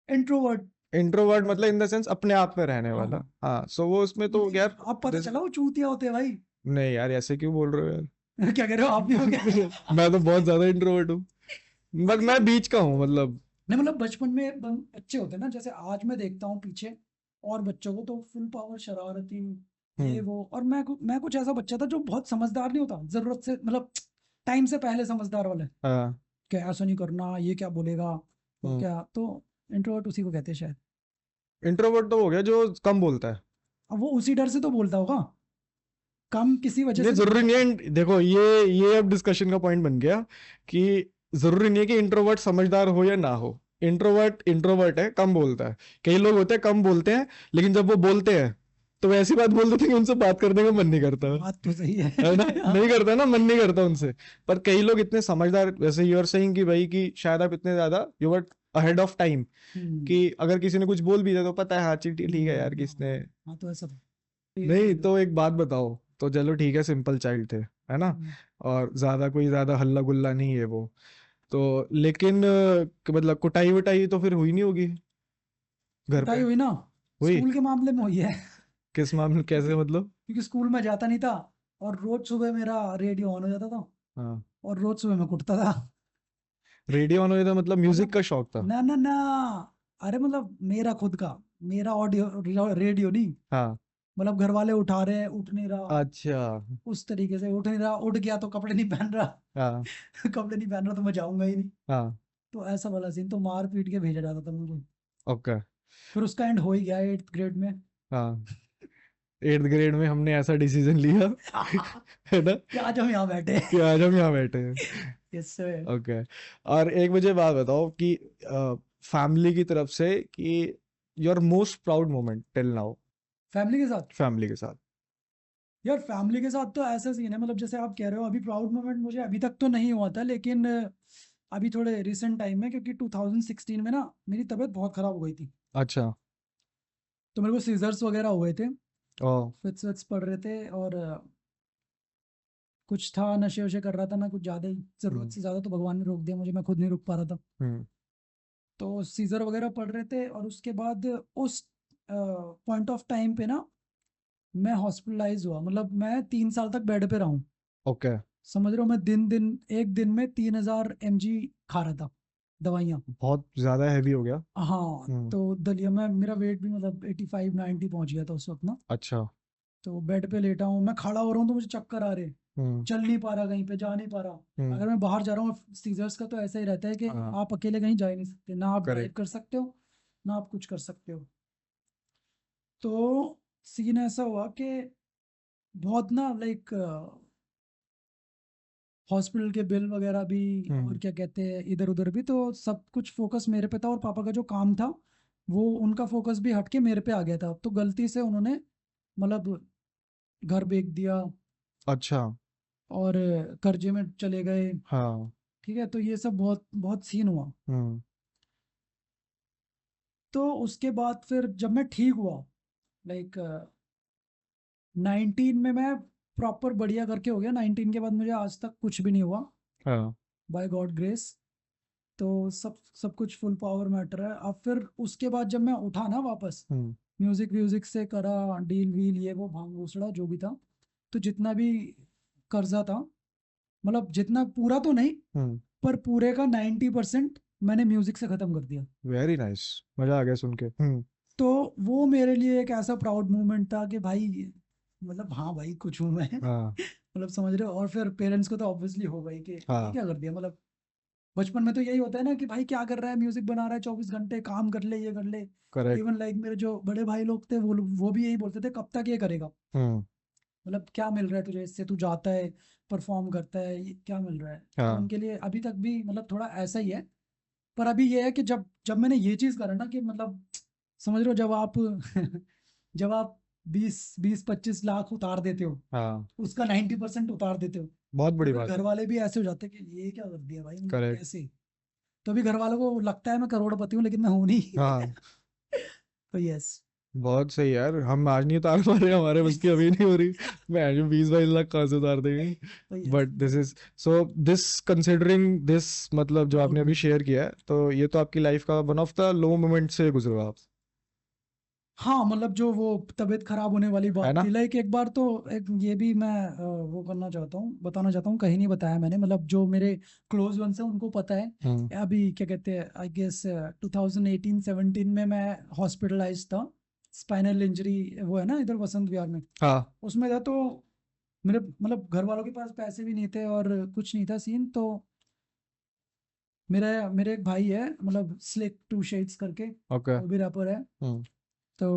इंट्रोवर्ट। इंट्रोवर्ट मतलब इन द सेंस अपने आप में रहने हाँ वाला। हाँ। हाँ सो वो उसमें तो नहीं, यार अब पता this- चला वो चूतिया होते हैं भाई। नहीं यार ऐसे क्यों बोल रहे हो यार? क्या कह रहे हो, आप भी हो क्या? मैं तो बहुत ज्यादा इंट्रोवर्ट हूँ, हाँ बट मैं लेकिन, बीच का हूँ मतलब। नहीं मतलब बचपन में बच्चे होते हैं ना, जैसे आज मैं देखता हूँ पीछे और बच्चों को, तो फुल पावर शरारती, ये हम्म वो, और मैं कुछ ऐसा बच्चा था जो बहुत समझदार नहीं होता जरूरत से, मतलब टाइम से पहले समझदार वाले, हाँ कि ऐसा नहीं करना, ये क्या बोलेगा, वो हम्म क्या, तो इंट्रोवर्ट उसी को कहते हैं शायद। इंट्रोवर्ट तो हो गया जो कम बोलता है। अब वो उसी डर से तो बोलता होगा, कम किसी वजह नहीं से तो जरूरी बोलता नहीं होगा। है, देखो ये अब डिस्कशन का पॉइंट बन गया कि जरूरी नहीं है कि इंट्रोवर्ट समझदार हो या ना हो। इंट्रोवर्ट इंट्रोवर्ट है, कम बोलता है। कई लोग होते हैं कम बोलते हैं, लेकिन जब वो बोलते हैं तो वो ऐसी बात बोल देते हैं कि उनसे बात करने का मन नहीं करता। बात तो सही है। है ना, नहीं हाँ। करता ना, मन नहीं करता उनसे। पर कई लोग इतने समझदार, वैसे यू आर सेइंग कि भाई कि शायद आप इतने ज्यादा you are ahead of time, hmm. कि अगर किसी ने कुछ बोल भी दिया तो पता है हाँ ठीक ठीक है यार किसने। हाँ हाँ, तो ऐसा नहीं ठीक। तो एक बात बताओ, तो चलो ठीक है सिंपल चाइल्ड थे, है ना, हम्म, और ज्यादा कोई ज्यादा हल्ला गुल्ला नहीं है वो, तो लेकिन मतलब कुटाई वुटाई तो फिर हुई नहीं होगी घर कुटाई पे? हुई ना, हुई? स्कूल के मामले में हुई है। किस मामले, कैसे क्योंकि मतलब? क्योंकि स्कूल में जाता नहीं था, और रोज सुबह मेरा रेडियो ऑन हो जाता था, हाँ और रोज सुबह मैं कुटता था। रेडियो ऑन हो था मतलब म्यूजिक मतलब, का शौक था? ना ना ना, अरे मतलब मेरा खुद का, मेरा ऑडियो, रेडियो नहीं, हाँ मतलब घर वाले उठा रहे हैं, उठ नहीं रहा, अच्छा। उस तरीके से उठ नहीं रहा, उठ गया तो कपड़े नहीं पहन रहा। हाँ कपड़े नहीं पहन रहा तो मैं जाऊंगा ही नहीं। हाँ तो ऐसा वाला सीन, तो मार पीट के भेजा जाता था मुझे। ओके। फिर उसका एंड हो ही गया 8th ग्रेड में। हाँ 8th ग्रेड में हमने ऐसा डिसीजन लिया है ना, कि आज हम यहाँ बैठे। कि आज हम यहाँ बैठे हैं। इससे ओके। और एक मुझे बात बताओ कि फैमिली की तरफ से कि your most proud moment till now family के साथ, फैमिली के साथ। यार फैमिली के साथ तो ऐसा सीन है, मतलब जैसे आप कह रहे हो, अभी प्राउड मोमेंट मुझे अभी तक तो नहीं हुआ था, लेकिन अभी थोड़े रिसेंट टाइम में, क्योंकि 2016 में ना मेरी तबीयत बहुत खराब हो गई थी। अच्छा। तो मेरे को सीजर्स वगैरह हुए थे, ओ। फिट्स विट्स पड़ रहे थे, और कुछ था, नशे वशे कर रहा था मैं कुछ ज़्यादा ही, ज़रूरत हम्म से ज़्यादा, तो भगवान ने रोक दिया मुझे, मैं खुद नहीं रुक पा रहा था। हम्म तो सीजर वगैरह पड़ रहे थे, और उसके बाद उस पॉइंट ऑफ टाइम पे ना मैं हॉस्पिटलाइज हुआ, मतलब मैं 3 साल तक बेड पे रहा हूँ। ओके। समझ रहे हो, मैं दिन दिन एक दिन में 3000 mg खा रहा था दवाइयाँ। बहुत ज्यादा हैवी हो गया। हाँ, हम्म तो दलिया में मेरा वेट भी मतलब 85-90 पहुंच गया था उस वक्त ना। अच्छा। तो बेड पे लेटा हूँ, मैं खड़ा हो रहा हूँ तो मुझे चक्कर आ रहे, हम्म चल नहीं पा रहा, कहीं पे जा नहीं पा रहा। हम्म अगर मैं बाहर जा रहा हूँ, सीजर्स का तो ऐसा ही रहता है कि हाँ आप अकेले कहीं जा ही नहीं सकते, ना आप ड्राइव करेक्ट। कर सकते हो, ना आप कुछ कर सकते हो। तो सीन ऐसा हुआ कि बहुत ना, लाइक, हॉस्पिटल के बिल वगैरह भी, और हम्म क्या कहते हैं, इधर उधर भी, तो सब कुछ फोकस मेरे पे था, और पापा का जो काम था वो, उनका फोकस भी हट के मेरे पे आ गया था। तो गलती से उन्होंने, मतलब, घर बेच दिया, अच्छा। और कर्जे में चले गए। हाँ ठीक है, तो ये सब बहुत बहुत सीन हुआ। हम्म तो उसके बाद फिर जब मैं ठीक हुआ, लाइक 19 में मैं प्रॉपर बढ़िया करके हो गया, 19 के बाद मुझे आज तक कुछ भी नहीं हुआ, हाँ बाय गॉड ग्रेस। तो सब सब कुछ फुल पावर मैटर है। अब फिर उसके बाद जब मैं उठा ना वापस, हम्म म्यूजिक व्यूजिक से करा, डील वील, ये वो भांग भूसड़ा जो भी था, तो जितना भी कर्जा था, मतलब जितना, पूरा तो नहीं, हम्म पर पूरे का 90% मैंने म्यूजिक से खत्म कर दिया। वेरी नाइस, मजा आ गया सुन के। तो वो मेरे लिए एक ऐसा प्राउड मोमेंट था कि भाई, मतलब हाँ भाई कुछ हूँ मैं। हाँ मतलब समझ रहे हो, और फिर पेरेंट्स को तो ऑब्वियसली हो गई कि ये हाँ क्या कर दिया, मतलब बचपन में तो यही होता है ना कि भाई क्या कर रहा है, म्यूजिक बना रहा है 24 घंटे, काम कर ले, ये कर ले। करेक्ट। इवन लाइक मेरे जो बड़े भाई लोग थे वो भी यही बोलते थे, कब तक ये करेगा, हम्म। मतलब क्या मिल रहा है तुझे इससे, तू जाता है परफॉर्म करता है, ये क्या मिल रहा है। तो हाँ उनके लिए अभी तक भी मतलब थोड़ा ऐसा ही है। पर अभी ये है कि जब जब मैंने ये चीज करा ना कि मतलब समझ रहे हो, जब आप जब आप 20-25 लाख उतार देते हो, हाँ, उसका 90% उतार देते हो, बहुत तो बड़ी फिर बात घर है। वाले भी ऐसे हो जाते हैं कि ये क्या कर दिया भाई, मतलब करेक्ट। कैसे। तो अभी घर वालों को लगता है मैं करोड़पति हूँ, लेकिन मैं हूं नहीं। हाँ, तो यस। बहुत सही यार, हम आज नहीं उतार पा रहे, हमारे बस की अभी नहीं हो रही। मैं जो 20-22 लाख कहाँ से उतार देंगे। तो yes but this is so, this considering this, मतलब जो आपने अभी गुड। शेयर किया है, तो ये तो आपकी लाइफ का one of the low moment से गुजरे हो आप, हाँ मतलब जो वो तबीयत खराब होने वाली है बात ना? थी, लाइक एक बार तो एक ये भी मैं वो करना चाहता हूँ, बताना चाहता हूँ, कहीं नहीं बताया मैंने, मतलब जो मेरे क्लोज वंस हैं उनको पता है। हम्म। अभी क्या कहते हैं, आई गेस 2018-17 में मैं हॉस्पिटलाइज था, स्पाइनल इंजरी, वो है ना इधर वसंत विहार में, हाँ। उसमें था। तो मेरे मतलब घर वालों के पास पैसे भी नहीं थे और कुछ नहीं था सीन। तो मेरा मेरे एक भाई है, मतलब स्लिक टू शेड्स करके, ओके। वो भी रैपर है। हम्म। तो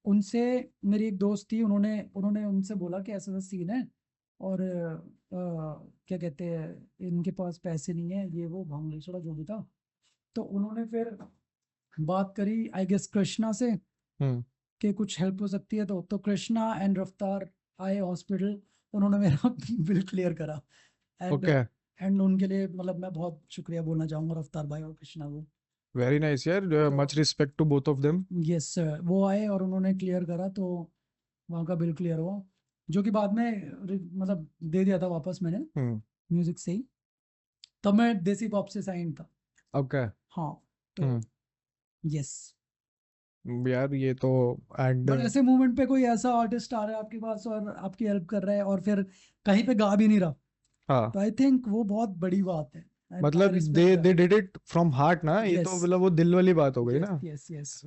उनसे, मेरी एक दोस्त थी, उन्होंने उन्होंने उनसे बोला कि ऐसा ऐसा सीन है, और क्या कहते हैं, इनके पास पैसे नहीं है, ये वो भांगड़ेछड़ा जो भी था। तो उन्होंने फिर बात करी आई गेस कृष्णा से, हम्म। कि कुछ हेल्प हो सकती है। तो कृष्णा एंड रफ्तार आए हॉस्पिटल, उन्होंने मेरा बिल क्लियर करा। And okay. एंड उनके लिए मतलब मैं बहुत शुक्रिया बोलना चाहूंगा रफ्तार भाई और कृष्णा को। वेरी नाइस यार, तो much respect to both of them. Yes sir, वो आए और उन्होंने क्लियर करा, तो वहाँ का बिल क्लियर हुआ, जो कि बाद में मतलब दे दिया था वापस मैंने, हम्म। म्यूजिक से ही। तब मैं देसी पॉप से साइन था। ओके। हाँ। तो हम्म। यस। यार ये तो, एंड बट ऐसे मोमेंट पे कोई ऐसा आर्टिस्ट आ रहा है आपके पास और आपकी हेल्प कर रहा है और फिर कहीं पे गा भी नहीं रहा, हाँ, तो आई थिंक वो बहुत बड़ी बात है, एंड आई मतलब they respect that. They did it from heart ना, ये यस तो मतलब वो दिल वाली बात हो गई यस ना। Yes yes.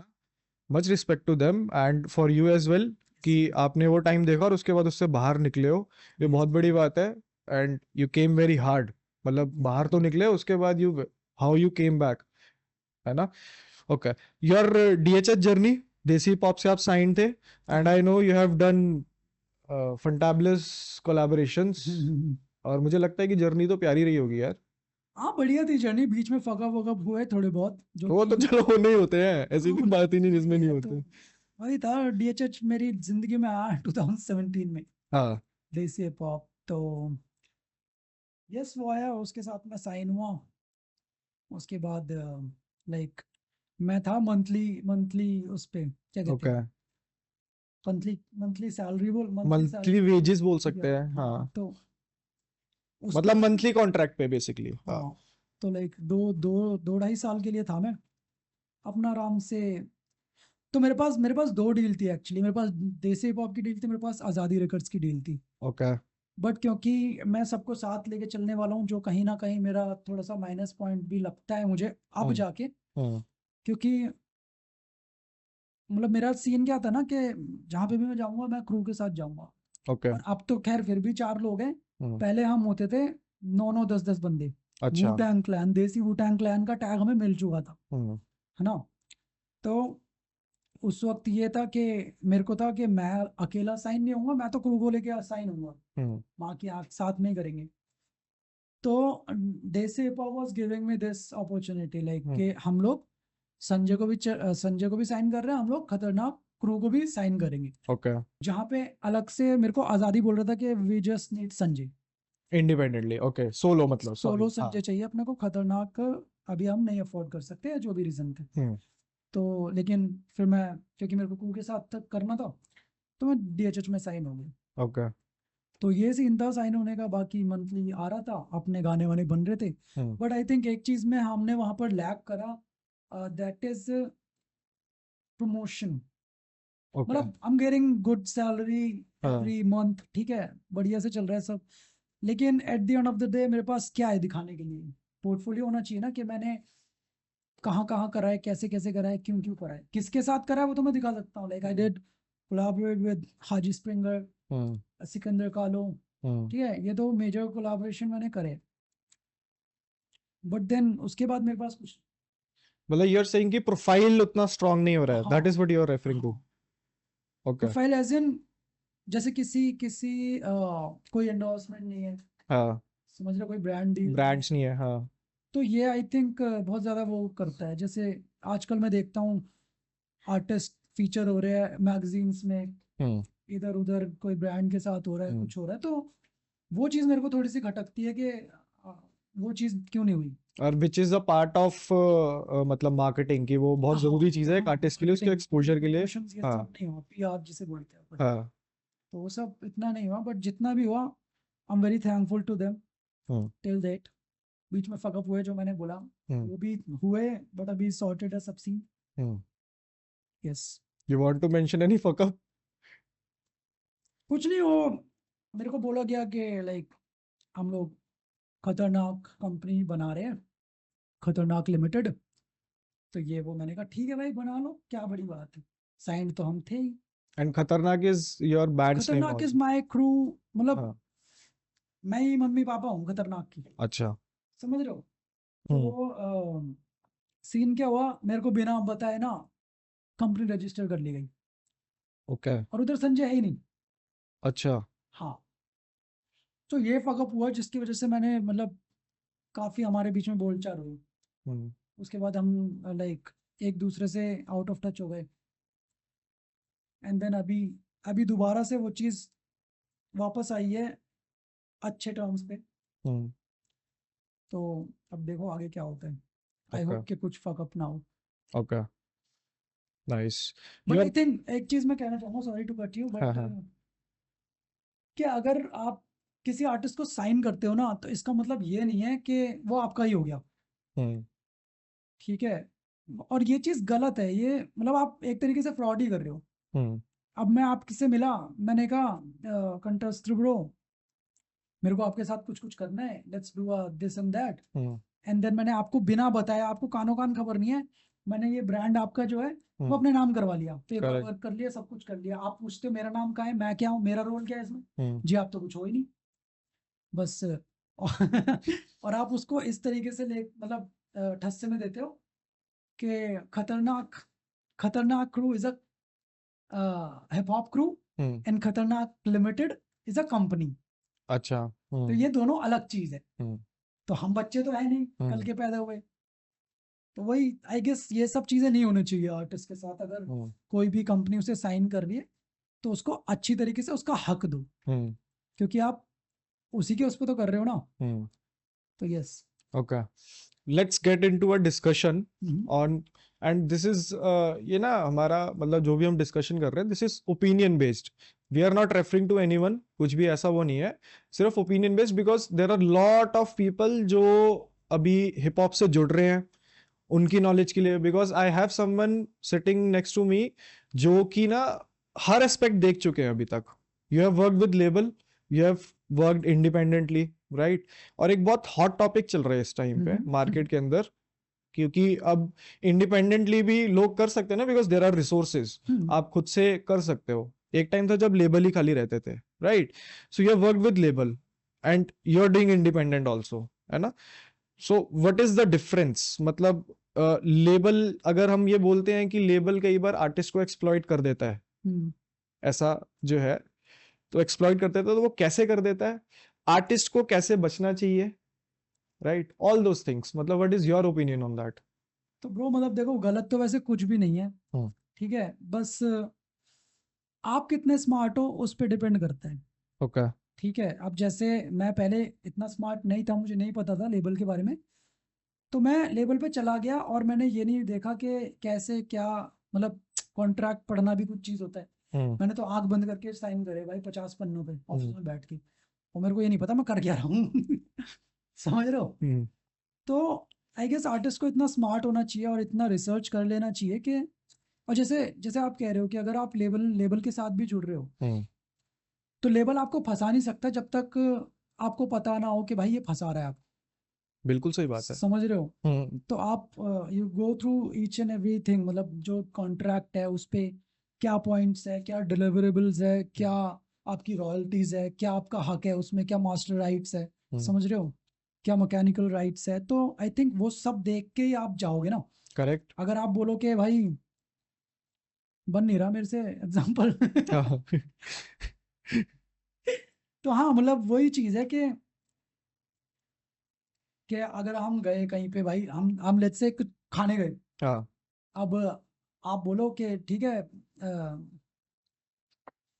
Much respect to them and for you as well, कि आपने वो टाइम देखा और उसके बाद उससे बाहर निकले हो, ये बहुत बड़ी बात है। And you came very hard, मतलब बाहर तो निकले, उसके बाद you, how you came back, है ना? Okay. Your DHH journey, desi pop से आप साइन थे, एंड आई हाँ। Know you have done fantabulous collaborations, और मुझे लगता है कि जर्नी तो प्यारी रही होगी यार। हाँ बढ़िया थी जर्नी, बीच में फका वकअप हुए थोड़े बहुत जो वो कि तो चलो होने ही होते हैं, ऐसी हाँ कोई मतलब बात ही नहीं जिसमें नहीं ये तो होते। वही था, डीएचएच मेरी जिंदगी में आया 2017 में, हाँ। देसी हिप हॉप। तो यस वो आया, उसके साथ मैं साइन हुआ। उसके बाद लाइक मैं था मंथली मंथली उस पे क्या कहते ओके। हैं, मंथली मंथली सैलरी, बोल मंथली मंथली सैलरी। वेजेस बोल या सकते हैं, हाँ। हाँ, तो उस पे मतलब था। मंथली कॉन्ट्रैक्ट पे बेसिकली, हाँ। हाँ। तो लाइक दो दो दो ढाई साल के लिए था मैं अपना आराम से। तो मेरे पास दो डील थी एक्चुअली, मेरे पास देसी हिप हॉप की डील थी, मेरे पास आज़ादी रिकॉर्ड्स की डील थी। ओके। बट क्योंकि मैं सबको साथ लेके चलने वाला हूँ, जो कहीं ना कहीं मेरा थोड़ा सा माइनस पॉइंट भी लगता है मुझे अब हम्म। जाके, हम्म। क्योंकि मतलब मेरा सीन क्या था ना कि जहाँ पे भी मैं जाऊँगा मैं क्रू के साथ जाऊँगा। ओके। और अब तो खैर फिर भी चार लोग हैं, हम्म। पहले हम होते थे 9-9 10-10 बंदे। अच्छा। वूटैंग क्लैन, देसी वूटैंग क्लैन का टैग हमें मिल चुका था, हम्म। है ना। तो उस वक्त ये था कि मेरे को था कि मैं अकेला साइन नहीं होऊंगा, मैं तो क्रू को लेके साइन होऊंगा, हम्म। वहाँ की आग साथ में ही करेंगे। तो desi hip hop was giving me this opportunity, like hmm. कि हम लोग संजय को भी साइन कर रहे हैं, हम लोग खतरनाक क्रू को भी साइन करेंगे। ओके। जहाँ पे अलग से मेरे को आज़ादी बोल रहा था कि we just need Sanjay, independently, okay, solo मतलब, सोलो सॉरी, हाँ। संजय चाहिए अपने को, खतरनाक अभी हम नहीं अफोर्ड कर सकते, या जो भी रीज़न थे। हम्म। तो लेकिन फिर मैं, क्योंकि मेरे को क्रू के साथ तक करना था, तो मैं डीएचएच में साइन हो गया। ओके। तो ये सीन था साइन होने का, बाकी मंथली आ रहा था, अपने गाने वाने बन रहे थे। हम्म। बट आई थिंक एक चीज में हमने वहां पर लैक करा, दैट इज प्रमोशन। ओके। मतलब I am getting good salary हाँ। एवरी मंथ, ठीक है, बढ़िया से चल रहा है सब, लेकिन at the end of the day मेरे पास क्या है दिखाने के लिए, पोर्टफोलियो होना चाहिए ना, कि मैंने कहाँ कहाँ करा है, कैसे कैसे करा है, क्यों क्यों करा है, किसके साथ करा है, वो तो मैं दिखा सकता हूँ, like I did collaborate with Haji Springer, hmm. Sikander Kahlon, hmm. ठीक है, ये दो मेजर कोलैबोरेशन मैंने करे। बट देन उसके बाद मेरे पास कुछ मतलब यू आर सेइंग कि प्रोफाइल उतना स्ट्रांग नहीं हो रहा है, दैट इज हाँ what you are referring to. हाँ ओके। प्रोफाइल एज इन जैसे किसी किसी कोई एंडोर्समेंट नहीं है, हाँ, समझ रहे हो, कोई ब्रांड डील नहीं है, ब्रांड्स नहीं है, हाँ। तो ये आई थिंक बहुत ज़्यादा वो करता है। जैसे आजकल मैं देखता हूँ आर्टिस्ट फीचर हो रहे हैं मैगजीन्स में, हम्म इधर उधर कोई ब्रांड के साथ हो रहा है, हम्म। कुछ हो रहा है, तो वो चीज़ मेरे को थोड़ी सी खटकती है कि वो चीज़ क्यों नहीं हुई। और which is a part of मतलब मार्केटिंग की, वो बहुत हाँ जरूरी चीज है एक हाँ आर्टिस्ट के लिए, उसके मार्केटिंग एक्सपोजर के लिए। प्रमोशंस ये हाँ सब नहीं हुआ, पीआर जिसे बोलते हैं अपन, हाँ। तो वो सब इतना नहीं हुआ, बट जितना भी हुआ I am very thankful to them hmm till date. बीच में फकअप हुए जो मैंने बोला, हम्म वो भी हुए, बट अभी सॉर्टेड है सब scene. Hmm. Yes. You want to mention any fuckup? कुछ नहीं, वो मेरे को बोला गया कि लाइक हम लोग खतरनाक कंपनी बना रहे हैं, खतरनाक लिमिटेड, तो ये वो मैंने कहा ठीक है भाई बना लो, क्या बड़ी बात है, साइन तो हम थे ही। एंड खतरनाक इज योर बैंड्स नेम खतरनाक इज आल्सो? माय क्रू, मतलब हाँ। मैं ही मम्मी पापा हूँ खतरनाक की, अच्छा। समझ रहे हो। तो हम्म। वो सीन क्या हुआ, मेरे को बिना बताए ना कंपनी रजिस्टर कर ली गई, ओके। और उधर संजय है ही नहीं। अच्छा। हाँ, तो ये फकअप हुआ जिसकी वजह से मैंने मतलब काफ़ी हमारे बीच में बोलचाल हुई। हम्म उसके बाद हम लाइक एक दूसरे से आउट ऑफ टच हो गए, एंड देन अभी अभी दोबारा से वो चीज़ वापस आई है अच्छे टर्म्स पे। हम्म। तो अब देखो आगे क्या होता है, आई ओके होप कि कुछ फकअप ना हो। Okay. Nice. But you I R. Think एक चीज़ मैं कहना चाहूँगा, सॉरी टू कट यू, हाँ बट हाँ। कि अगर आप किसी आर्टिस्ट को साइन करते हो ना, तो इसका मतलब ये नहीं है कि वो आपका ही हो गया, हम्म ठीक है। और ये चीज़ गलत है, ये मतलब आप एक तरीके से फ्रॉड ही कर रहे हो। हम्म अब मैं आपसे मिला, मैंने कहा कंटेस्ट ब्रो, मेरे को आपके साथ कुछ कुछ करना है, let's do this and that, hmm and then मैंने आपको बिना बताया, आपको कानो कान खबर नहीं है, मैंने ये ब्रांड आपका जो है वो हम्म। अपने नाम करवा लिया, पेपर करेक्ट। वर्क कर लिया, सब कुछ कर लिया। आप पूछते हो मेरा नाम कहाँ है, मैं क्या हूँ, मेरा रोल क्या है इसमें, हम्म जी आप तो कुछ हो ही नहीं बस। और आप उसको इस तरीके से ले मतलब ठस्से में देते हो कि खतरनाक, खतरनाक crew is a hip hop crew, hmm. And खतरनाक लिमिटेड इज अ कंपनी। अच्छा। तो ये दोनों अलग चीज है। हम्म तो हम बच्चे तो है नहीं कल हम्म के पैदा हुए, तो वही आई गेस ये सब चीजें नहीं होनी चाहिए आर्टिस्ट के साथ। अगर हम्म कोई भी कंपनी उसे साइन कर रही है तो उसको अच्छी तरीके से उसका हक दो, हम्म क्योंकि आप उसी के उस पर तो कर रहे हो ना। हम्म। तो yes. Okay, let's get into a discussion on, and this is ये ना हमारा मतलब जो भी हम डिस्कशन कर रहे हैं, this is opinion based. We are not referring to anyone, कुछ भी ऐसा वो नहीं है, सिर्फ opinion based, because there are lot of people जो अभी हिप हॉप से जुड़ रहे हैं, उनकी नॉलेज के लिए, because I have someone sitting next to me जो कि ना हर एस्पेक्ट देख चुके हैं अभी तक। You have worked with label, you have worked independently, right? और एक बहुत हॉट टॉपिक चल रहा है इस टाइम पे मार्केट के अंदर, क्योंकि अब इंडिपेंडेंटली भी लोग कर सकते हैं ना, बिकॉज देर आर रिसोर्सेज, आप खुद से कर सकते हो। एक टाइम था जब लेबल ही खाली रहते थे, right? So you have worked with label and you are doing independent also, है ना? So what is the difference? मतलब लेबल, अगर हम ये बोलते हैं कि लेबल कई बार आर्टिस्ट को एक्सप्लॉइट कर देता है, ऐसा जो है, तो एक्सप्लॉइट करते थे तो वो कैसे कर देता है, आर्टिस्ट को कैसे बचना चाहिए, राइट? ऑल दोस थिंग्स, मतलब what is your opinion on that? तो ब्रो मतलब देखो गलत तो वैसे कुछ भी नहीं है, ठीक है, बस आप कितने स्मार्ट हो उस पर डिपेंड करता है। ओके। ठीक है, अब जैसे मैं पहले इतना स्मार्ट नहीं था, मुझे नहीं पता था लेबल के बारे में, तो मैं लेबल पे चला गया और मैंने ये नहीं देखा कि कैसे क्या, मतलब कॉन्ट्रैक्ट पढ़ना भी कुछ चीज़ होता है। मैंने तो आंख बंद करके साइन करे भाई 50 पन्नों पे ऑफिस में बैठ के, और मेरे को ये नहीं पता मैं कर क्या रहा हूँ। समझ रहे हो। तो आई गेस आर्टिस्ट को इतना स्मार्ट होना चाहिए और इतना रिसर्च कर लेना चाहिए कि, और जैसे जैसे आप कह रहे हो कि अगर आप लेबल लेबल के साथ भी जुड़ रहे हो, तो लेबल आपको फंसा नहीं सकता जब तक आपको पता ना हो कि भाई ये फंसा रहा है आप, बिल्कुल सही बात है। समझ रहे हो। तो आप you go through each and everything, मतलब जो कॉन्ट्रैक्ट है उस पे क्या पॉइंट्स है, क्या डिलीवरेबल्स है, क्या आपकी रॉयल्टीज है, क्या आपका हक है उसमें, क्या मास्टर राइट्स है, समझ रहे हो, क्या मैकेनिकल राइट्स है, तो आई थिंक वो सब देख के ही आप जाओगे ना। करेक्ट। अगर आप बोलो कि भाई बन नहीं रहा मेरे से एग्जाम्पल हाँ तो हाँ मतलब वही चीज़ है कि अगर हम गए कहीं पे भाई, हम लेट्स से कुछ खाने गए। हाँ। अब आप बोलो कि ठीक है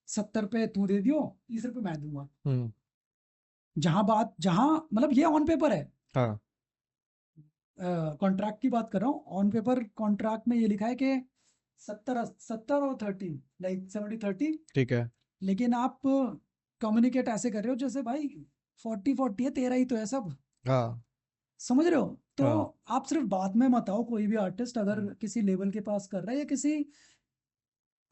70 रुपये तू दे दियो, 30 रुपये मैं दूंगा। हम्म। जहाँ मतलब ये ऑन पेपर है, हाँ। कॉन्ट्रैक्ट की बात कर रहा हूँ। ऑन पेपर कॉन्ट्रैक्ट में ये लिखा है कि 70 70 और 30, लाइक 70 30। ठीक है। लेकिन आप कम्युनिकेट ऐसे कर रहे हो जैसे भाई 40 40 है, तेरा ही तो है सब। हाँ। समझ रहे हो? तो हाँ। आप सिर्फ बात में मत आओ। कोई भी आर्टिस्ट अगर किसी लेवल के पास कर रहा है, या किसी,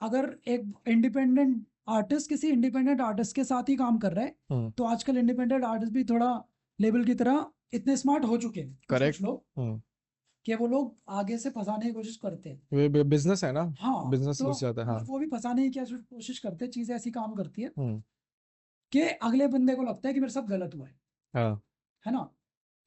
अगर एक इंडिपेंडेंट आर्टिस्ट किसी इंडिपेंडेंट आर्टिस्ट के साथ ही काम कर रहा है, हम्म। तो आजकल इंडिपेंडेंट आर्टिस्ट भी थोड़ा लेवल की तरह इतने स्मार्ट हो चुके हैं, कुछ करेक्ट। लोग, हम्म। कि वो लोग आगे से फंसाने की कोशिश करते हैं। वे बिजनेस है ना, हाँ, बिजनेस तो घुस जाता है। हाँ। मतलब वो भी फंसाने की क्या कोशिश करते हैं, चीजें ऐसी काम करती है हम्म। कि अगले बंदे को लगता है कि मेरे साथ गलत हुआ हाँ। है ना।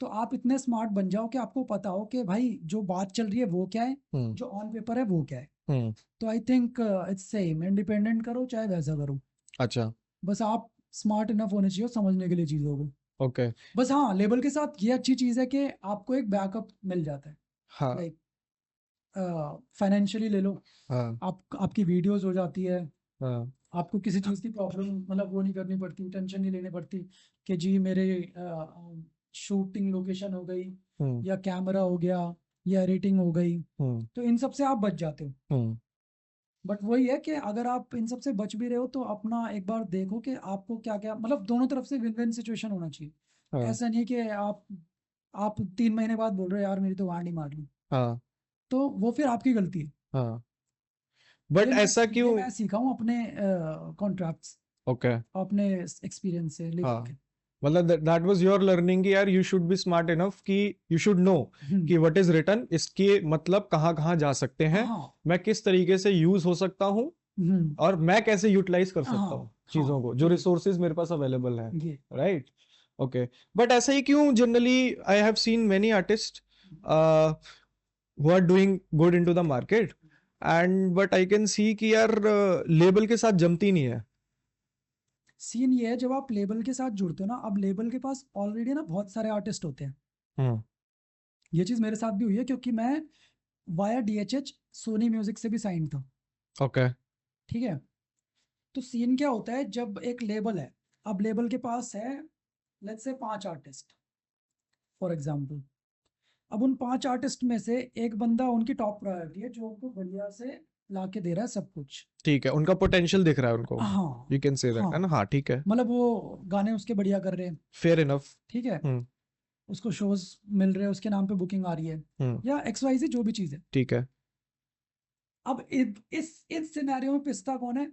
तो आप इतने स्मार्ट बन जाओ कि आपको पता हो कि भाई जो बात चल रही है वो क्या है, हम्म। जो ऑन पेपर है वो क्या है। हम्म। तो I think it's same, independent करो चाहे वैसा करो, अच्छा। बस आप स्मार्ट इनफ होने चाहिए समझने के लिए चीज़ों को। ओके। बस हाँ, लेबल के साथ ये अच्छी चीज़ है कि आपको एक बैकअप मिल जाता है। हाँ। लाइक फाइनेंशियली ले लो, हाँ। आपकी वीडियोस हो जाती है, हाँ। आपको किसी चीज़ की प्रॉब्लम मतलब वो नहीं करनी पड़ती, टेंशन नहीं लेनी पड़ती कि जी मेरे शूटिंग लोकेशन हो गई, हम्म। या कैमरा हो गया, या एडिटिंग हो गई। हम्म। तो इन सब से आप बच जाते हो। हम्म। बट वही है कि अगर आप इन सब से बच भी रहे हो तो अपना एक बार देखो कि आपको क्या क्या, मतलब दोनों तरफ से विन विन सिचुएशन होना चाहिए। हाँ। ऐसा नहीं है कि आप 3 महीने बाद बोल रहे हो यार मेरी तो वांड ही मार ली, हाँ। तो वो फिर आपकी गलती है। हाँ। बट ये मैं ऐसा ये क्यों? मैं सीखा हूँ अपने कॉन्ट्रैक्ट्स, ओके। अपने एक्सपीरियंस से हाँ, लेके। मतलब दैट वाज योर लर्निंग कि यार you should be smart enough कि यू शुड नो कि व्हाट इज रिटन, इसके मतलब कहाँ कहाँ जा सकते हैं, हाँ। मैं किस तरीके से यूज हो सकता हूँ, हम्म। और मैं कैसे यूटिलाइज कर सकता हाँ हूँ हाँ चीजों को, जो रिसोर्सेज मेरे पास अवेलेबल है। ये राइट। ओके। बट ऐसा ही क्यों? Generally I have seen many artist who are doing good into the market, and but I can see कि यार लेबल के साथ जमती नहीं है। सीन ये है, जब आप लेबल के साथ जुड़ते हो ना, अब लेबल के पास ऑलरेडी ना बहुत सारे आर्टिस्ट होते हैं। हम्म। ये चीज़ मेरे साथ भी हुई है, क्योंकि मैं वाया DHH सोनी म्यूजिक से भी साइन था। ओके। ठीक है। तो सीन क्या होता है, जब एक लेबल है, अब लेबल के पास है let's say 5 artist for example. अब उन 5 आर्टिस्ट में से एक बंदा उनकी टॉप प्रायोरिटी है, जो उनको बढ़िया से ला के दे रहा है सब कुछ। ठीक है, उनका पोटेंशियल दिख रहा है उनको। हाँ यू कैन से दैट है हाँ, ना। हाँ ठीक है। मतलब वो गाने उसके बढ़िया कर रहे हैं। Fair enough. ठीक है। हम्म। उसको शोज मिल रहे हैं, उसके नाम पे बुकिंग आ रही है, हम्म। या XYZ जो भी चीज़ है। ठीक है। अब इस सिनेरियो में पिस्ता कौन है?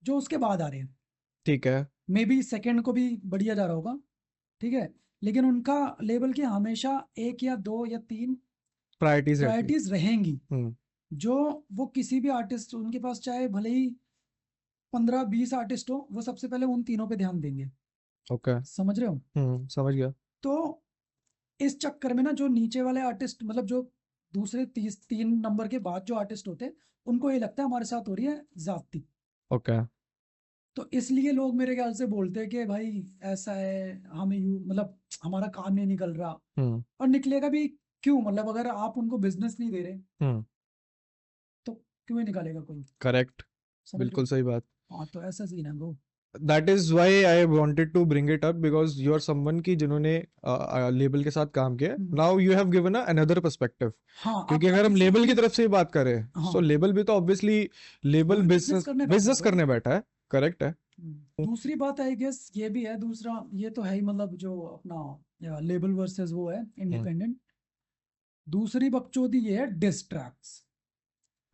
जो उसके बाद आ रहे हैं। ठीक है। मे बी सेकेंड को भी बढ़िया जा रहा होगा। ठीक है। लेकिन उनका लेबल के हमेशा 1 या 2 या 3 प्रायोरिटीज रहती है। प्रायोरिटीज रहेंगी, हम्म। जो वो किसी भी आर्टिस्ट, उनके पास चाहे भले ही 15 20 आर्टिस्ट हो, वो सबसे पहले उन तीनों पे ध्यान देंगे। ओके। समझ रहे हो? समझ गया। तो इस चक्कर में ना, जो नीचे वाले आर्टिस्ट, मतलब जो दूसरे 3 नंबर के बाद जो आर्टिस्ट होते हैं, उनको ये लगता है हमारे साथ हो रही है ज्यादती। ओके। तो इसलिए लोग मेरे ख्याल से बोलते हैं कि भाई ऐसा है, हमें मतलब हमारा काम नहीं निकल रहा। हम्म। और निकलेगा भी क्यों? मतलब अगर आप उनको बिजनेस नहीं दे रहे, हम्म। तो क्यों ही निकालेगा कोई? करेक्ट। समझ रहे बिल्कुल हो? सही बात। हाँ, तो ऐसा सीन है वो। That is why I wanted to bring it up, because you are someone की जिन्होंने लेबल के साथ काम किया। Hmm, now you have given another perspective. हाँ। क्योंकि अब अगर हम इसमें लेबल की ये, तरफ से ही बात करें, हाँ, सो लेबल भी तो ऑब्वियसली वो लेबल भी बिजनेस बिजनेस करने बैठा है बिजनेस भाई। करने बैठा है। करेक्ट है। दूसरी बात आई गेस ये भी है, दूसरा ये तो है ही, मतलब जो अपना लेबल वर्सेस वो है हम्म। इंडिपेंडेंट। दूसरी बकचोदी ये है डिस्ट्रैक्ट्स।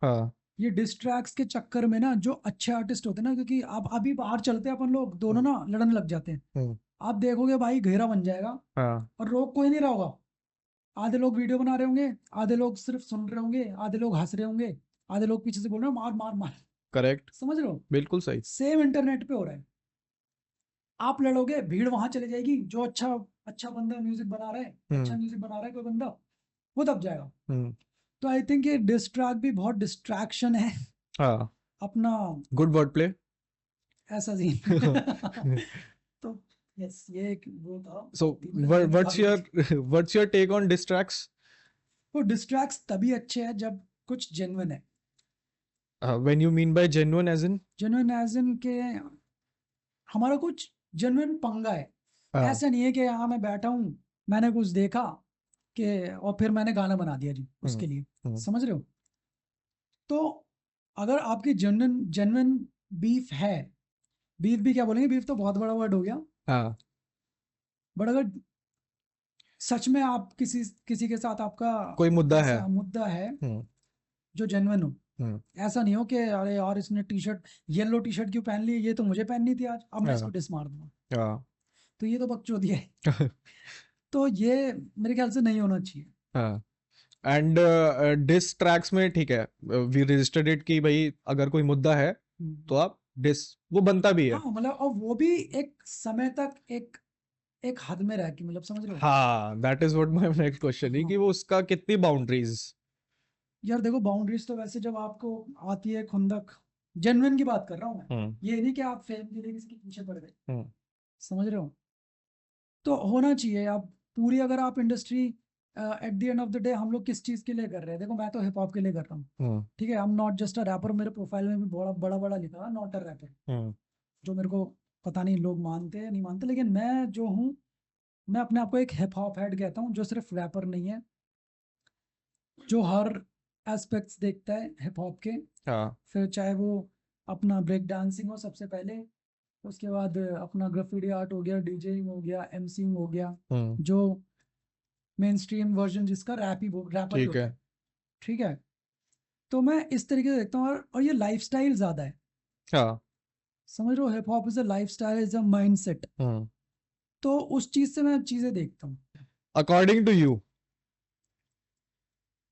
हाँ। ये डिस्ट्रैक्ट्स के चक्कर में ना, जो अच्छे आर्टिस्ट होते हैं ना, क्योंकि अब अभी बाहर चलते हैं अपन लोग दोनों हम्म। ना, लड़ने लग जाते हैं। हम्म। आप देखोगे भाई घेरा बन जाएगा, हाँ। और रोक कोई नहीं रहा होगा। आधे लोग वीडियो बना रहे होंगे, आधे लोग सिर्फ सुन रहे होंगे, आधे लोग हंस रहे होंगे, आधे लोग पीछे से बोल रहे हो मार मार मार। करेक्ट। समझ रहे हो? बिल्कुल सही। सेम इंटरनेट पे हो रहा है। आप लड़ोगे, भीड़ वहां चली जाएगी, जो अच्छा अच्छा बंदा म्यूजिक बना रहा है, अच्छा हम्म म्यूजिक बना रहा है कोई बंदा, वो दब जाएगा। हम्म तो आई थिंक ये डिस्ट्रैक्ट भी बहुत डिस्ट्रैक्शन है हाँ अपना, गुड वर्ड प्ले ऐसा सीन तो यस, ये एक वो था, so 3 मिनट मैंने what's भाग your ली। what's your take on distracts वो डिस्ट्रैक्ट तभी अच्छे हैं जब कुछ जेन्युइन है। when you mean by genuine as in genuine as in के हमारा कुछ जेन्युइन पंगा है। हाँ ऐसा नहीं है कि हाँ मैं बैठा हूँ, मैंने कुछ देखा कि और फिर मैंने गाना बना दिया जी हम्म उसके लिए। हम्म समझ रहे हो? तो अगर आपकी जेन्युइन जेन्युइन बीफ है, बीफ भी क्या बोलेंगे, बीफ तो बहुत बड़ा वर्ड हो गया, हाँ बट अगर सच में आप किसी किसी के साथ आपका कोई मुद्दा है ऐसा मुद्दा है हम्म जो जेन्युइन हो, हम्म ऐसा नहीं हो कि अरे यार इसने T shirt, yellow T shirt क्यों पहन ली, ये तो मुझे पहननी थी आज, अब मैं इसको हाँ डिस मार दूंगा, हाँ तो ये तो बकचोदी है। तो ये मेरे ख्याल से नहीं होना चाहिए। हाँ एंड डिस ट्रैक्स में ठीक है वी रजिस्टर्ड इट कि भाई अगर कोई मुद्दा है तो आप डिस वो बनता भी है हाँ मतलब, और वो भी एक समय तक, एक एक हद में रह के, मतलब समझ रहे हो? हाँ that is what my next question है हाँ कि वो उसका कितनी बाउंड्रीज यार देखो, बाउंड्रीज तो वैसे जब आपको आती है खुंदक, जेन्युइन की बात कर रहा हूँ मैं, हम्म ये नहीं कि आप फेम के लिए किसी के पीछे पड़ गए। हम्म समझ रहे हो? तो होना चाहिए। आप पूरी, अगर आप industry at the end of the day, हम लोग किस चीज़ के लिए कर रहे हैं? देखो मैं तो हिप हॉप के लिए कर रहा हूँ, हम्म ठीक है, I am not just a rapper. मेरे प्रोफाइल में भी बड़ा बड़ा बड़ा लिखा है नॉट अ रैपर, हम्म जो मेरे को पता नहीं लोग मानते हैं नहीं मानते, लेकिन मैं जो हूँ, मैं अपने आप को एक हिप हॉप हेड कहता हूँ, जो सिर्फ रैपर नहीं है, जो हर एस्पेक्ट्स देखता है हिप हॉप के। हाँ फिर चाहे वो अपना ब्रेक डांसिंग हो सबसे पहले, उसके बाद अपना ग्राफिटी आर्ट हो गया, डीजेइंग हो गया, एमसीइंग हो गया, हम्म जो मेन स्ट्रीम वर्जन जिसका रैपर ही ठीक होता है है। ठीक है, तो मैं इस तरीके से देखता हूँ, और ये लाइफस्टाइल ज़्यादा है। हाँ समझ रहे हो? Hip hop is a lifestyle, is a mindset. Hmm तो उस चीज़ से मैं चीज़ें देखता हूँ। According to you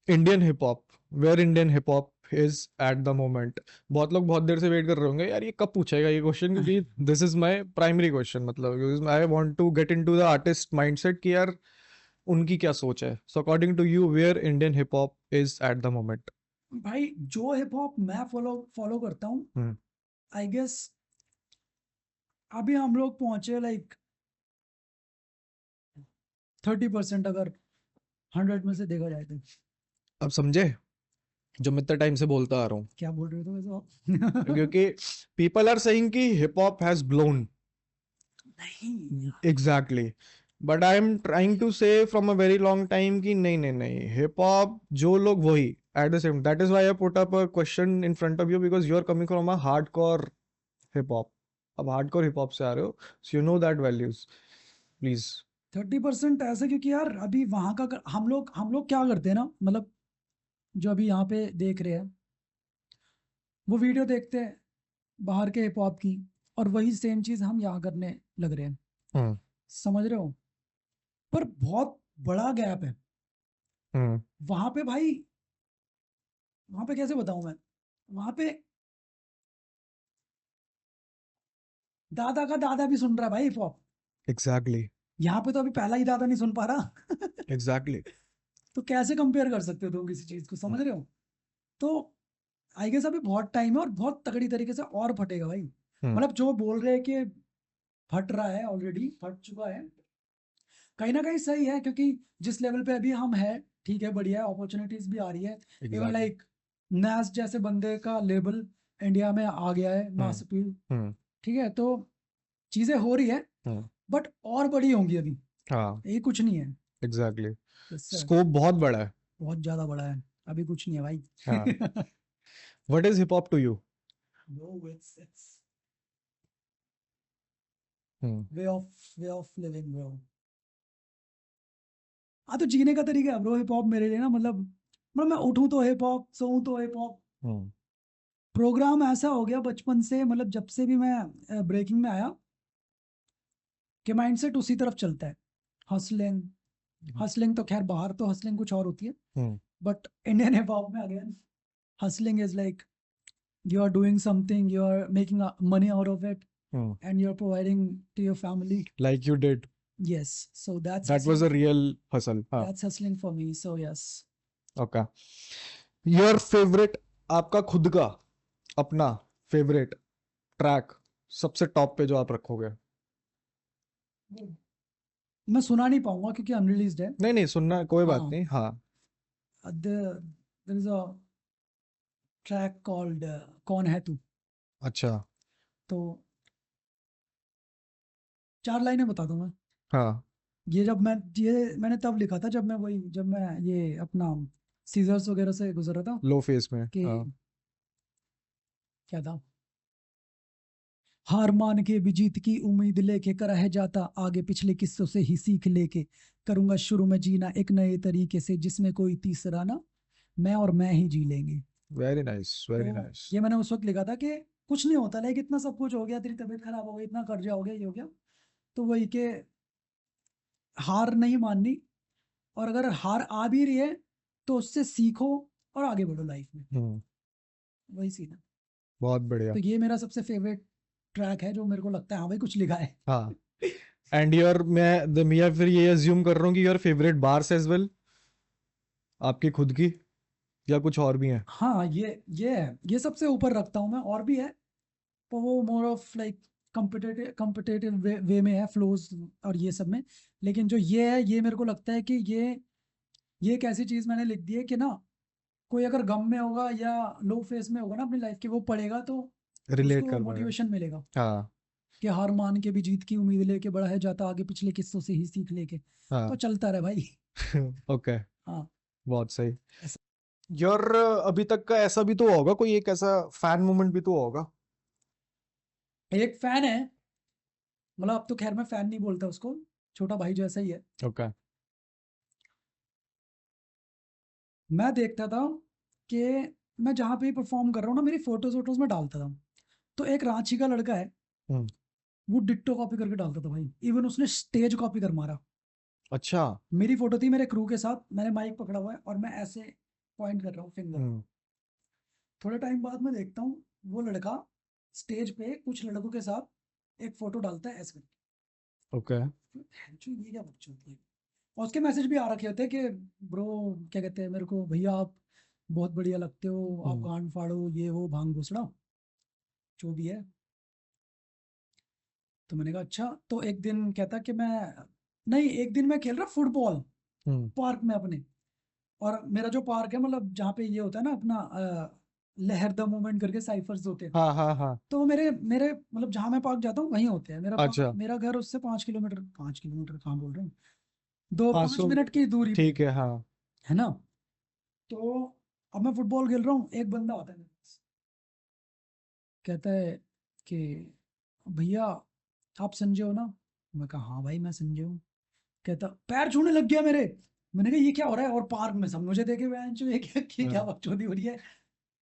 Indian hip hop where Indian hip hop is at the moment बहुत लोग बहुत देर से वेट कर रहे होंगे यार ये कब पूछेगा ये क्वेश्चन क्योंकि this is my primary question मतलब I want to get into the artist mindset कि यार उनकी क्या सोच है so according to you where Indian hip hop is at the moment भाई जो हिप हॉप मैं फॉलो फॉलो करता हूँ, हम्म आई गेस अभी हम लोग पहुंचे लाइक 30%, अगर 100 में से देखा जाए तो। अब समझे जो मैं इतना टाइम से बोलता आ रहा हूँ क्या बोल रहे हो वैसे आप? क्योंकि पीपल आर सेइंग कि हिप हॉप हैज ब्लोन नहीं, exactly but I am trying to say from a very long time कि नहीं नहीं नहीं हिप हॉप जो लोग वही at the same that is why I put up a question in front of you because you are coming from a hardcore hip hop अब hardcore hip hop से आ रहे हो so you know that values please 30% ऐसे, क्योंकि यार अभी वहां का हम लोग क्या करते हैं ना, मतलब जो अभी यहाँ पे देख रहे हैं, वो वीडियो देखते हैं बाहर के हिप हॉप की, और वही सेम चीज हम यहाँ करने लग रहे हैं। हम्म समझ रहे हो? पर बहुत बड़ा गैप है हम्म वहां पे भाई। वहां पे कैसे बताऊं मैं? वहां पे दादा का दादा भी सुन रहा है भाई हिप हॉप। एग्जैक्टली यहाँ पे तो अभी पहला ही दादा नहीं सुन पा रहा एग्जैक्टली तो कैसे कंपेयर कर सकते हो तुम किसी चीज को? समझ रहे हो? तो आई गेस अभी बहुत टाइम है, और बहुत तगड़ी तरीके से और फटेगा भाई। हम्म मतलब जो बोल रहे हैं कि फट रहा है, ऑलरेडी फट चुका है, कहीं ना कहीं सही है, क्योंकि जिस लेवल पे अभी हम है, ठीक है, बढ़िया है, अपॉर्चुनिटीज भी आ रही है। इवन एग्जैक्टली लाइक नास जैसे बंदे का लेबल इंडिया में आ गया है, हम्म मास अपील। हम्म ठीक है, तो चीजें हो रही है, हम्म बट और बड़ी होंगी अभी, हाँ ये कुछ नहीं है। एग्जैक्टली इससे स्कोप बहुत बड़ा है बहुत ज्यादा बड़ा है, अभी कुछ नहीं है हाँ भाई what is hip hop to you No, it's hmm way of living bro. हाँ, तो जीने का तरीका है ब्रो हिप हॉप मेरे लिए ना, मतलब मैं उठूं तो हिप हॉप, सोऊं तो हिप हॉप। हम्म प्रोग्राम ऐसा हो गया बचपन से, मतलब जब से भी मैं ब्रेकिंग में आया, कि माइंडसेट उसी तरफ चलता है। हसलिंग, हसलिंग तो खैर बाहर तो हसलिंग कुछ और होती है, हम्म बट इंडियन हिप हॉप में again hustling is like you are doing something, you are making money out of it, hmm and you're providing to your family। like you did yes, so that's that was a hustling. Real hustle. हाँ. That's hustling for me. So yes. Okay. Your favourite, आपका खुद का अपना favourite track सबसे top पे जो आप रखोगे? मैं सुना नहीं पाऊंगा क्योंकि अनरिलीज्ड है. नहीं नहीं, सुनना कोई बात हाँ. नहीं. हाँ. There is a track called कौन है तू. अच्छा. तो 4 लाइनें बता दूं मैं. हाँ. ये मैंने तब लिखा था जब मैं ये अपना सीजर्स वगैरह से गुजर रहा था. लो फेस में. कि हाँ. क्या था, हार मान के भी जीत की उम्मीद लेके करा है जाता आगे पिछले किस्सों से ही सीख लेके करूंगा शुरू में जीना एक नए तरीके से जिसमें कोई तीसरा ना, मैं और मैं ही जी लेंगे. वेरी नाइस, वेरी तो नाइस. ये मैंने उस वक्त लिखा था कि कुछ नहीं होता, लाइक इतना सब कुछ हो गया, तेरी तबीयत खराब हो गई, इतना कर्जा हो गया, ये हो गया, तो वही के हार नहीं माननी, और अगर हार आ भी रही है तो उससे सीखो और आगे बढ़ो लाइफ में. वही सीन है. बहुत बढ़िया. तो ये मेरा सबसे फेवरेट ट्रैक है जो मेरे को लगता है हाँ भाई कुछ लिखा है. हाँ. एंड मैं फिर ये अज्यूम कर रहा हूँ कि your favourite bars as well, आपकी खुद की, या कुछ और भी है? हाँ, ये है, ये सबसे ऊपर रखता हूँ मैं, और भी है पर वो मोर ऑफ लाइक कम्पिटेटिव वे में है, फ्लोज और ये सब में. लेकिन जो ये है, ये मेरे को लगता है कि ये एक ऐसी चीज़ मैंने लिख दी है कि ना, कोई अगर गम में होगा या लो फेज में होगा ना अपनी लाइफ के, वो पढ़ेगा तो रिलेट उसको कर पाएगा. मोटिवेशन मिलेगा हाँ. कि हार मान के भी जीत की उम्मीद लेके बड़ा है जाता आगे पिछले किस्सों से ही सीख लेके. तो हाँ. चलता रहे भाई. ओके. हाँ. बहुत सही. ऐसा. योर अभी तक का ऐसा भी तो होगा, कोई एक ऐसा फैन मोमेंट भी तो होगा? एक फैन है, मतलब अब तो खैर मैं फैन नहीं बोलता उसको, छोटा भाई जैसा ही है. ओके. मैं देखता था कि मैं जहाँ पे परफॉर्म कर रहा हूँ ना, मेरी फोटोज वोटोज में डालता था, तो एक रांची का लड़का है, हम्म. वो डिट्टो कॉपी करके डालता था भाई. इवन उसने स्टेज कॉपी कर मारा. अच्छा. मेरी फोटो थी मेरे क्रू के साथ, मैंने माइक पकड़ा हुआ है और मैं ऐसे पॉइंट कर रहा हूँ फिंगर. हम्म. थोड़े टाइम बाद मैं देखता हूँ वो लड़का स्टेज पे कुछ लड़कों के साथ एक फोटो डालता है ऐसे. ओके. जो ये क्या बच्चों है. और उसके मैसेज भी आ रखे होते हैं कि ब्रो क्या कहते हैं मेरे को, भैया आप बहुत बढ़िया लगते हो, आप गांड फाड़ो, ये वो भांग घुसड़ा जो भी है. तो मैंने कहा अच्छा. तो एक दिन कहता कि एक दिन मैं खेल रहा फुटबॉल हम्म. पार्क में अपने, और मेरा जो पार्क है मतलब जहाँ पे ये होता है ना अपना लहर द मूवमेंट करके साइफर्स होते हैं, हाँ हाँ हाँ. तो वो मेरे मेरे मतलब जहाँ मैं पार्क जाता हूँ वहीं होते हैं. अच्छा. मेरा घर उससे 5 किलोमीटर, 5 किलोमीटर कहाँ बोल रहा हूँ, दो हाँ, 5 मिनट की दूरी पे ठीक है. हाँ. है ना. तो अब मैं फुटबॉल खेल रहा हूँ, एक बंदा आता है मेरे पास, कहता है कि भैया आप संजय हो ना. मैं कहा हाँ भाई मैं संजय हूँ. कहता पैर छूने लग गया मेरे. मैंने कहा ये क्या हो रहा है, और पार्क में सब मुझे देखे बहन चो, ये क्या हाँ. बकचोदी हो रही है.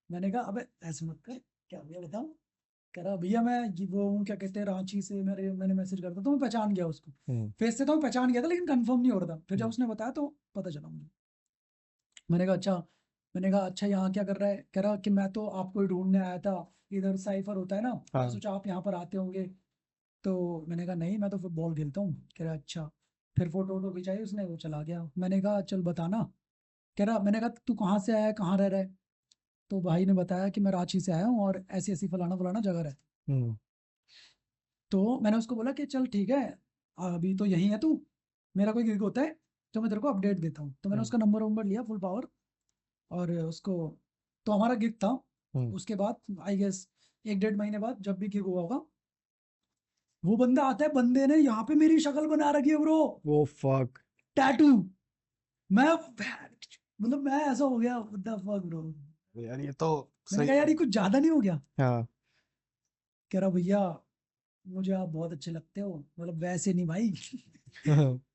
मैंने कहा अबे ऐसे मत कर, क्या भैया बताओ. कह रहा भैया मैं वो हूँ क्या कहते हैं रांची से, मैंने मैसेज करता तो मैं पहचान गया उसको. हम्म. फेस से तो मैं पहचान गया था लेकिन कंफर्म नहीं हो रहा था, फिर जब हम्म. उसने बताया तो पता चला मुझे. मैंने कहा अच्छा. मैंने कहा अच्छा यहाँ क्या कर रहा है. कह रहा कि मैं तो आपको ही ढूंढने आया था, इधर साइफर होता है ना, मैं हाँ. सोचा आप यहाँ पर आते होंगे. तो मैंने कहा नहीं मैं तो फुटबॉल खेलता हूँ. कह रहा अच्छा. फिर फोटो वोटो खिंचाई उसने, वो चला गया. मैंने कहा चल बताना. कह रहा, मैंने कहा तू कहाँ से आया है, कहाँ रह रहा है. तो भाई ने बताया कि मैं रांची से आया हूँ और ऐसी ऐसी फलाना फलाना जगह रहता. हम्म. तो मैंने उसको बोला कि चल ठीक है, अभी तो यहीं है तू, मेरा कोई गिग होता है तो मैं तेरे को अपडेट देता हूँ. तो मैंने हम्म. उसका नंबर वंबर लिया फुल पावर, और उसको, तो हमारा गिग था. हम्म. उसके बाद आई गेस 1 डेढ़ महीने बाद जब भी गिग हुआ होगा, वो बंदा आता है, बंदे ने यहाँ पे मेरी शक्ल बना रखी है ब्रो, वो फक. टैटू. मैं मतलब मैं ऐसा हो गया, व्हाट द फक ब्रो. यार ये तो मैंने सही कहा है. यार ये कुछ ज्यादा नहीं हो गया. हाँ. कह रहा भैया मुझे आप बहुत अच्छे लगते हो, मतलब वैसे नहीं भाई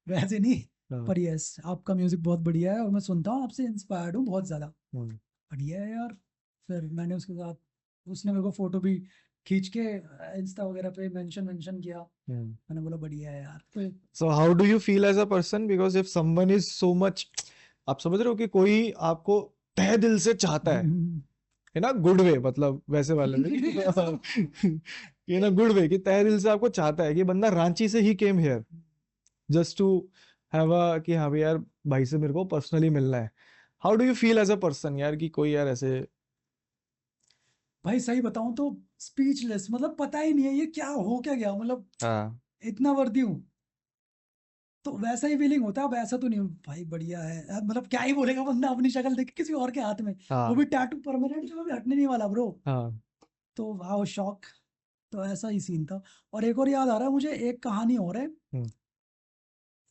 वैसे नहीं, हाँ. पर यस आपका म्यूजिक बहुत बढ़िया है और मैं सुनता हूँ आपसे इंस्पायर्ड हूँ बहुत ज़्यादा. हम्म. बढ़िया है यार. फिर मैंने उसके साथ, उसने मेरे को फोटो भी खींच के इंस्टा वगैरह पे मेंशन किया. हम्म. मैंने बोला बढ़िया है यार. तो So how do you feel as a person? Because if someone is so much, आप समझ रहे हो कि कोई आपको तहे दिल से चाहता है ना, गुड वे, मतलब वैसे वाले में ये ना गुड वे, कि तहे दिल से आपको चाहता है कि बंदा रांची से ही came here, just to have a कि हाँ भाई यार भाई से मेरे को पर्सनली मिलना है. How do you feel as a person यार कि कोई यार ऐसे. भाई सही बताऊं तो स्पीचलेस, मतलब पता ही नहीं है ये क्या हो क्या गया, मतलब हाँ इतना वर्दी हूँ तो वैसा ही फीलिंग होता है। अब ऐसा तो नहीं हूँ भाई, बढ़िया है यार, मतलब क्या ही बोलेगा बंदा अपनी शक्ल देख के किसी और के हाथ में, वो हाँ भी टैटू परमानेंट जो अभी हटने नहीं वाला ब्रो। हाँ. तो वाह शॉक। तो ऐसा ही सीन था। और एक और याद आ रहा है मुझे, एक कहानी और है। हम्म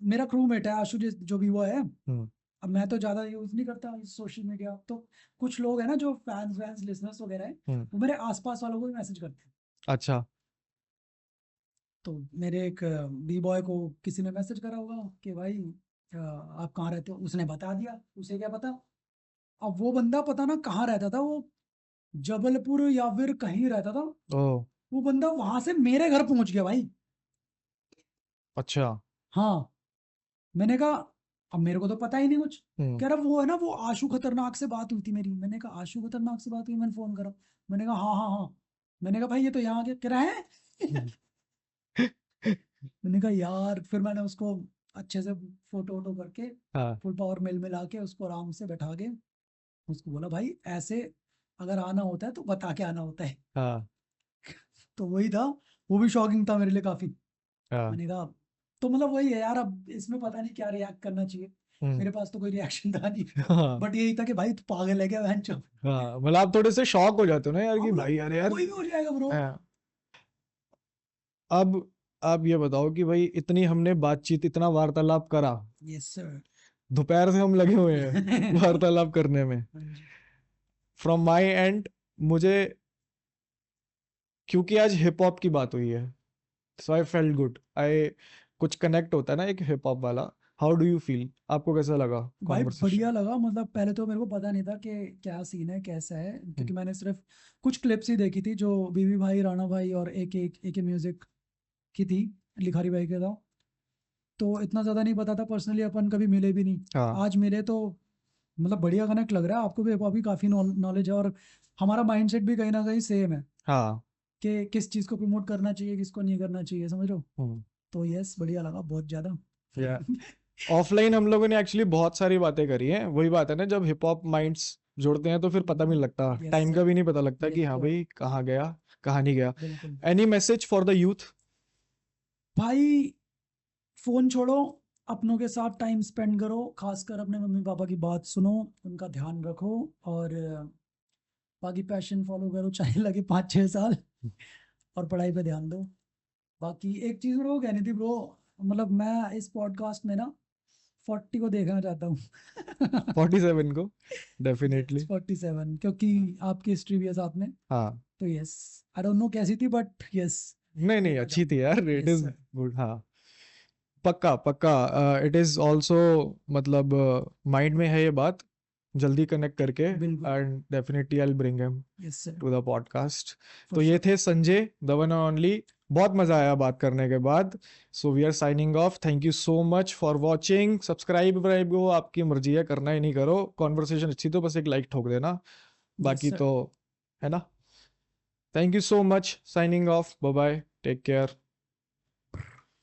मेरा क्रूमेट है आशु जो भी वो है। हम्म अब मैं तो ज़्यादा यूज़ नहीं करता सोशल मीडिया, तो कुछ लोग हैं ना जो फैंस वैंस लिसनर्स वगैरह हैं, हम्म. वो मेरे आसपास वालों को भी मैसेज करते हैं। अच्छा. तो मेरे एक बी बॉय को किसी ने मैसेज करा होगा कि भाई आप कहाँ रहते हो, उसने बता दिया, उसे क्या पता। अब वो बंदा पता ना कहाँ रहता था, वो जबलपुर या फिर कहीं रहता था। ओ. वो बंदा वहां से मेरे घर पहुंच गया भाई। अच्छा. हाँ। मैंने कहा अब मेरे को तो पता ही नहीं कुछ। हम्म कह रहा वो है ना वो आशु खतरनाक से बात हुई थी मेरी। मैंने कहा आशु खतरनाक से बात हुई, मैंने फोन करा। मैंने कहा हाँ हाँ हाँ। मैंने कहा भाई ये तो यहाँ आ गया, कह रहा है। हम्म. मैंने कहा यार, फिर मैंने उसको अच्छे से फोटो वोटो करके हाँ फुल पावर मेल मिला के उसको आराम से बैठा के उसको बोला भाई ऐसे अगर आना होता है तो बता के आना होता है। हाँ तो वही था। वो भी शॉकिंग था मेरे लिए काफी। हाँ. मैंने कहा तो मतलब वही है यार, अब इसमें पता नहीं क्या रिएक्ट करना चाहिए। हम्म. मेरे पास तो कोई रिएक्शन था नहीं। हाँ बट यही था कि भाई तू पागल है क्या बहन चो। हाँ. मतलब आप थोड़े से शॉक हो जाते हो ना यार हाँ कि मतलब भाई अरे यार. कोई भी हो जाएगा ब्रो। हाँ. अब आप ये बताओ कि भाई इतनी हमने बातचीत इतना वार्तालाप करा. Yes sir. दोपहर से हम लगे हुए हैं वार्तालाप करने में. फ्रॉम माई एंड मुझे क्योंकि आज हिप हॉप की बात हुई है सो आई फेल्ट गुड. आई कुछ कनेक्ट होता है ना एक हिप हॉप वाला. हाउ डू यू फील, आपको कैसा लगा भाई कॉन्वर्सेशन. बढ़िया लगा, मतलब पहले तो मेरे को पता नहीं था कि क्या सीन है कैसा है, क्योंकि मैंने सिर्फ कुछ क्लिप्स ही देखी थी जो बीबी भाई, राणा भाई और ए के म्यूजिक की थी, लिखारी भाई के था। तो इतना ज़्यादा नहीं पता था, पर्सनली अपन कभी मिले भी नहीं। हाँ आज मिले तो मतलब बढ़िया कनेक्ट लग रहा है। आपको भी हिप हॉप की काफ़ी नॉलेज है, और हमारा माइंडसेट भी कहीं ना कहीं सेम है हाँ. कि किस चीज़ को प्रमोट करना चाहिए किसको नहीं करना चाहिए, समझ लो। हम्म. तो यस बढ़िया लगा बहुत ज़्यादा। या ऑफलाइन हम लोगों ने एक्चुअली बहुत सारी बातें करी हैं. वही बात है ना जब हिप हॉप माइंड्स जुड़ते हैं तो फिर पता भी नहीं लगता, यस टाइम का सर। भी नहीं पता लगता कि हाँ बिल्कुल भाई कहाँ गया कहाँ नहीं गया. बिल्कुल। Any message for the youth. भाई फोन छोड़ो, अपनों के साथ टाइम स्पेंड करो, खासकर अपने मम्मी पापा की बात सुनो, उनका ध्यान रखो, और बाकी पैशन फॉलो करो चाहे लगे 5-6 साल, और पढ़ाई पे ध्यान दो। बाकी एक चीज़ ब्रो कहनी थी ब्रो, मतलब मैं इस पॉडकास्ट में ना 40 को देखना चाहता हूँ। 47 को यस डेफिनेटली. 47, क्योंकि आपकी हिस्ट्री भी है साथ में। हाँ. तो यस, आई डोंट नो कैसी थी बट यस नहीं नहीं देखना अच्छी चाहूँगा। थी यार, it yes is sir. Good. हाँ पक्का पक्का. इट इज ऑल्सो मतलब माइंड में है ये बात, जल्दी कनेक्ट करके. बिल्कुल। And definitely I bring him yes sir. To the podcast. For तो ये श्योर। थे Sanjay, the one and only. बहुत मजा आया बात करने के बाद. So we are signing off. Thank you so much for watching. Subscribe vibe वो आपकी मर्जी है, करना ही नहीं करो. कॉन्वर्सेशन अच्छी तो बस एक लाइक ठोक देना, यस बाकी सर। तो है ना. Thank you so much. Signing off. Bye bye. Take care.